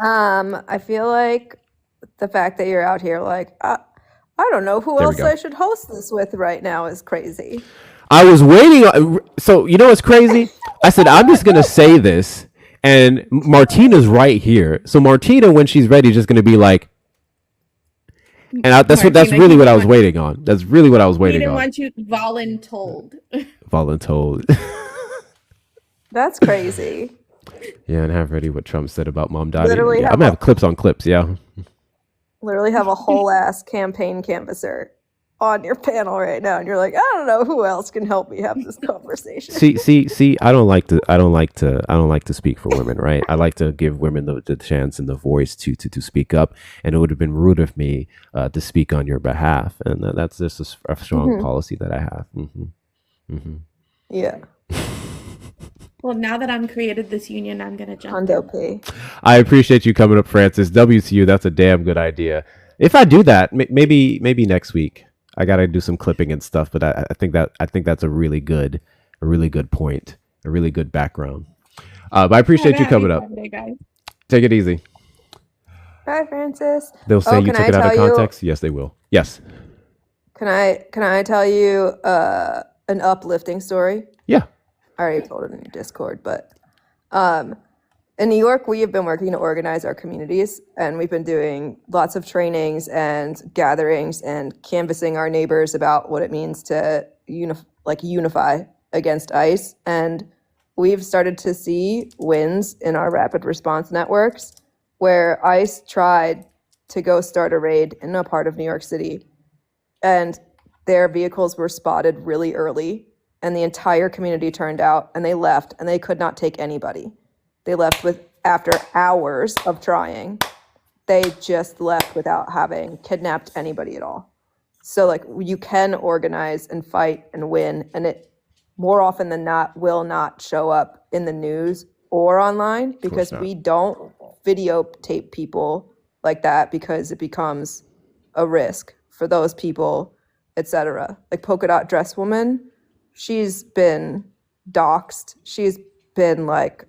I feel like the fact that you're out here like, I don't know who There we else go. I should host this with right now is crazy. I was waiting. So you know what's crazy? I said, I'm just going to say this. And Martina's right here. So Martina, when she's ready, is just going to be like, and that's really what I was waiting on. That's really what I was We waiting didn't on. want you voluntold. Voluntold. That's crazy. Yeah, and have ready what Trump said about Mamdani. Literally Yeah, have I'm going to have clips on clips. Yeah. Literally have a whole ass campaign canvasser on your panel right now, and you're like, I don't know who else can help me have this conversation. See. I don't like to speak for women, right? I like to give women the chance and the voice to speak up. And it would have been rude of me to speak on your behalf, and that's just a strong policy that I have. Yeah. Well, now that I'm created this union, I'm going to jump. Hondo P. I appreciate you coming up, Francis. W to you. That's a damn good idea. If I do that, maybe next week. I gotta do some clipping and stuff, but I think that's a really good point, a really good background. But I appreciate you coming up. Take it easy. Bye, Francis. They'll say you took it out of context. Yes, they will. Yes. Can I tell you an uplifting story? Yeah. I already told it in your Discord, but in New York, we have been working to organize our communities, and we've been doing lots of trainings and gatherings and canvassing our neighbors about what it means to unify against ICE. And we've started to see wins in our rapid response networks where ICE tried to go start a raid in a part of New York City. And their vehicles were spotted really early, and the entire community turned out, and they left, and they could not take anybody. They left after hours of trying. They just left without having kidnapped anybody at all. So like you can organize and fight and win, and it more often than not will not show up in the news or online because we don't videotape people like that because it becomes a risk for those people, etc. Like Polka Dot Dress Woman, she's been doxxed. She's been like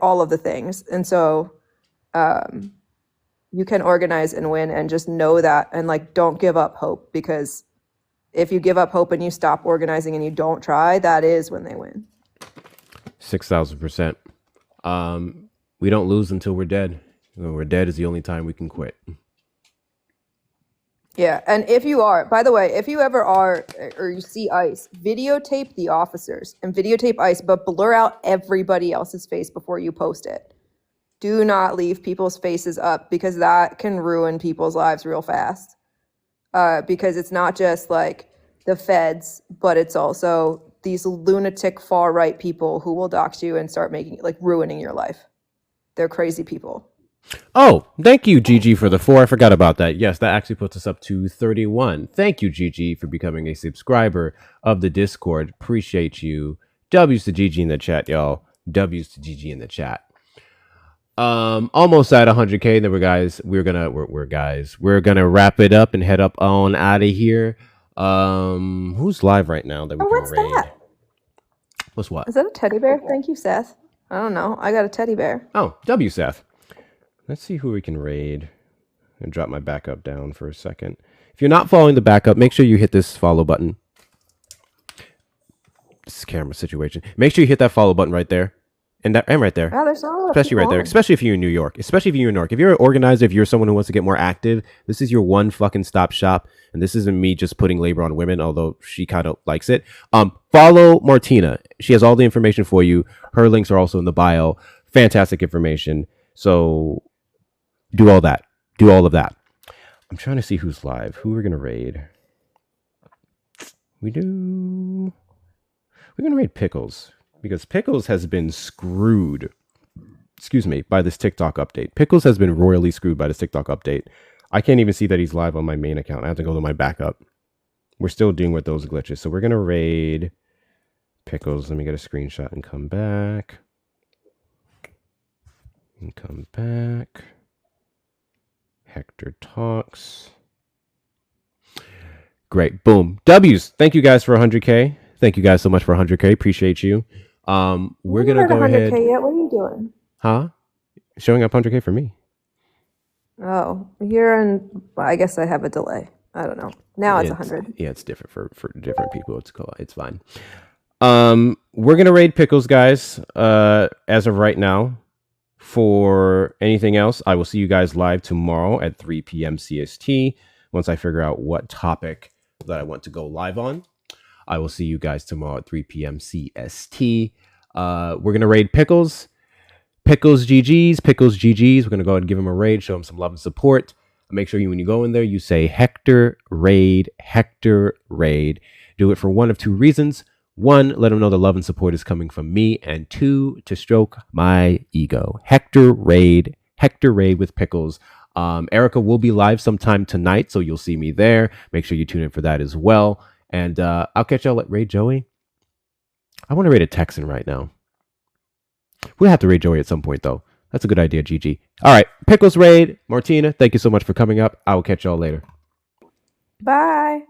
all of the things. And so you can organize and win and just know that and like don't give up hope, because if you give up hope and you stop organizing and you don't try, that is when they win. 6,000%. We don't lose until we're dead. When we're dead is the only time we can quit. Yeah, and if you are, by the way, if you ever are or you see ICE, videotape the officers and videotape ICE, but blur out everybody else's face before you post it. Do not leave people's faces up, because that can ruin people's lives real fast. Because it's not just like the feds, but it's also these lunatic far-right people who will dox you and start ruining your life. They're crazy people. Oh, thank you, Gigi, for the 4. I forgot about that. Yes, that actually puts us up to 31. Thank you, Gigi, for becoming a subscriber of the Discord. Appreciate you. W's to Gigi in the chat, y'all. W's to Gigi in the chat. Almost at 100K. Then we're gonna wrap it up and head up on out of here. Who's live right now that we can what's raid? that? What's what? Is that a teddy bear? Thank you, Seth. I don't know. I got a teddy bear. Oh, W Seth. Let's see who we can raid. And drop my backup down for a second. If you're not following the backup, make sure you hit this follow button. This is camera situation. Make sure you hit that follow button right there. And right there. Oh, there's not a lot of Especially right people there. on. Especially if you're in New York. Especially if you're in New York. If you're an organizer, if you're someone who wants to get more active, this is your one fucking stop shop. And this isn't me just putting labor on women, although she kind of likes it. Follow Martina. She has all the information for you. Her links are also in the bio. Fantastic information. So do all that. Do all of that. I'm trying to see who's live. Who we're going to raid. We're going to raid Pickles. Because Pickles has been screwed. Excuse me, by this TikTok update. Pickles has been royally screwed by this TikTok update. I can't even see that he's live on my main account. I have to go to my backup. We're still dealing with those glitches. So we're going to raid Pickles. Let me get a screenshot and come back. Hector talks. Great. Boom. W's. Thank you guys for 100K. Thank you guys so much for 100K. Appreciate you. We're going to go ahead. 100K yet? What are you doing? Huh? Showing up 100K for me. Oh, you're in. Well, I guess I have a delay. I don't know. Now it's 100. Yeah, it's different for different people. It's fine. We're going to raid Pickles, guys, as of right now. For anything else, I will see you guys live tomorrow at 3 p.m. CST. Once I figure out what topic that I want to go live on, I will see you guys tomorrow at 3 p.m. CST. We're going to raid Pickles. Pickles GGs. We're going to go ahead and give him a raid, show him some love and support. Make sure when you go in there, you say Hector Raid. Do it for one of two reasons. 1, let him know the love and support is coming from me. And 2, to stroke my ego. Hector Raid with Pickles. Erica will be live sometime tonight, so you'll see me there. Make sure you tune in for that as well. And I'll catch y'all at Raid Joey. I want to raid a Texan right now. We'll have to raid Joey at some point, though. That's a good idea, Gigi. All right, Pickles raid. Martina, thank you so much for coming up. I will catch y'all later. Bye.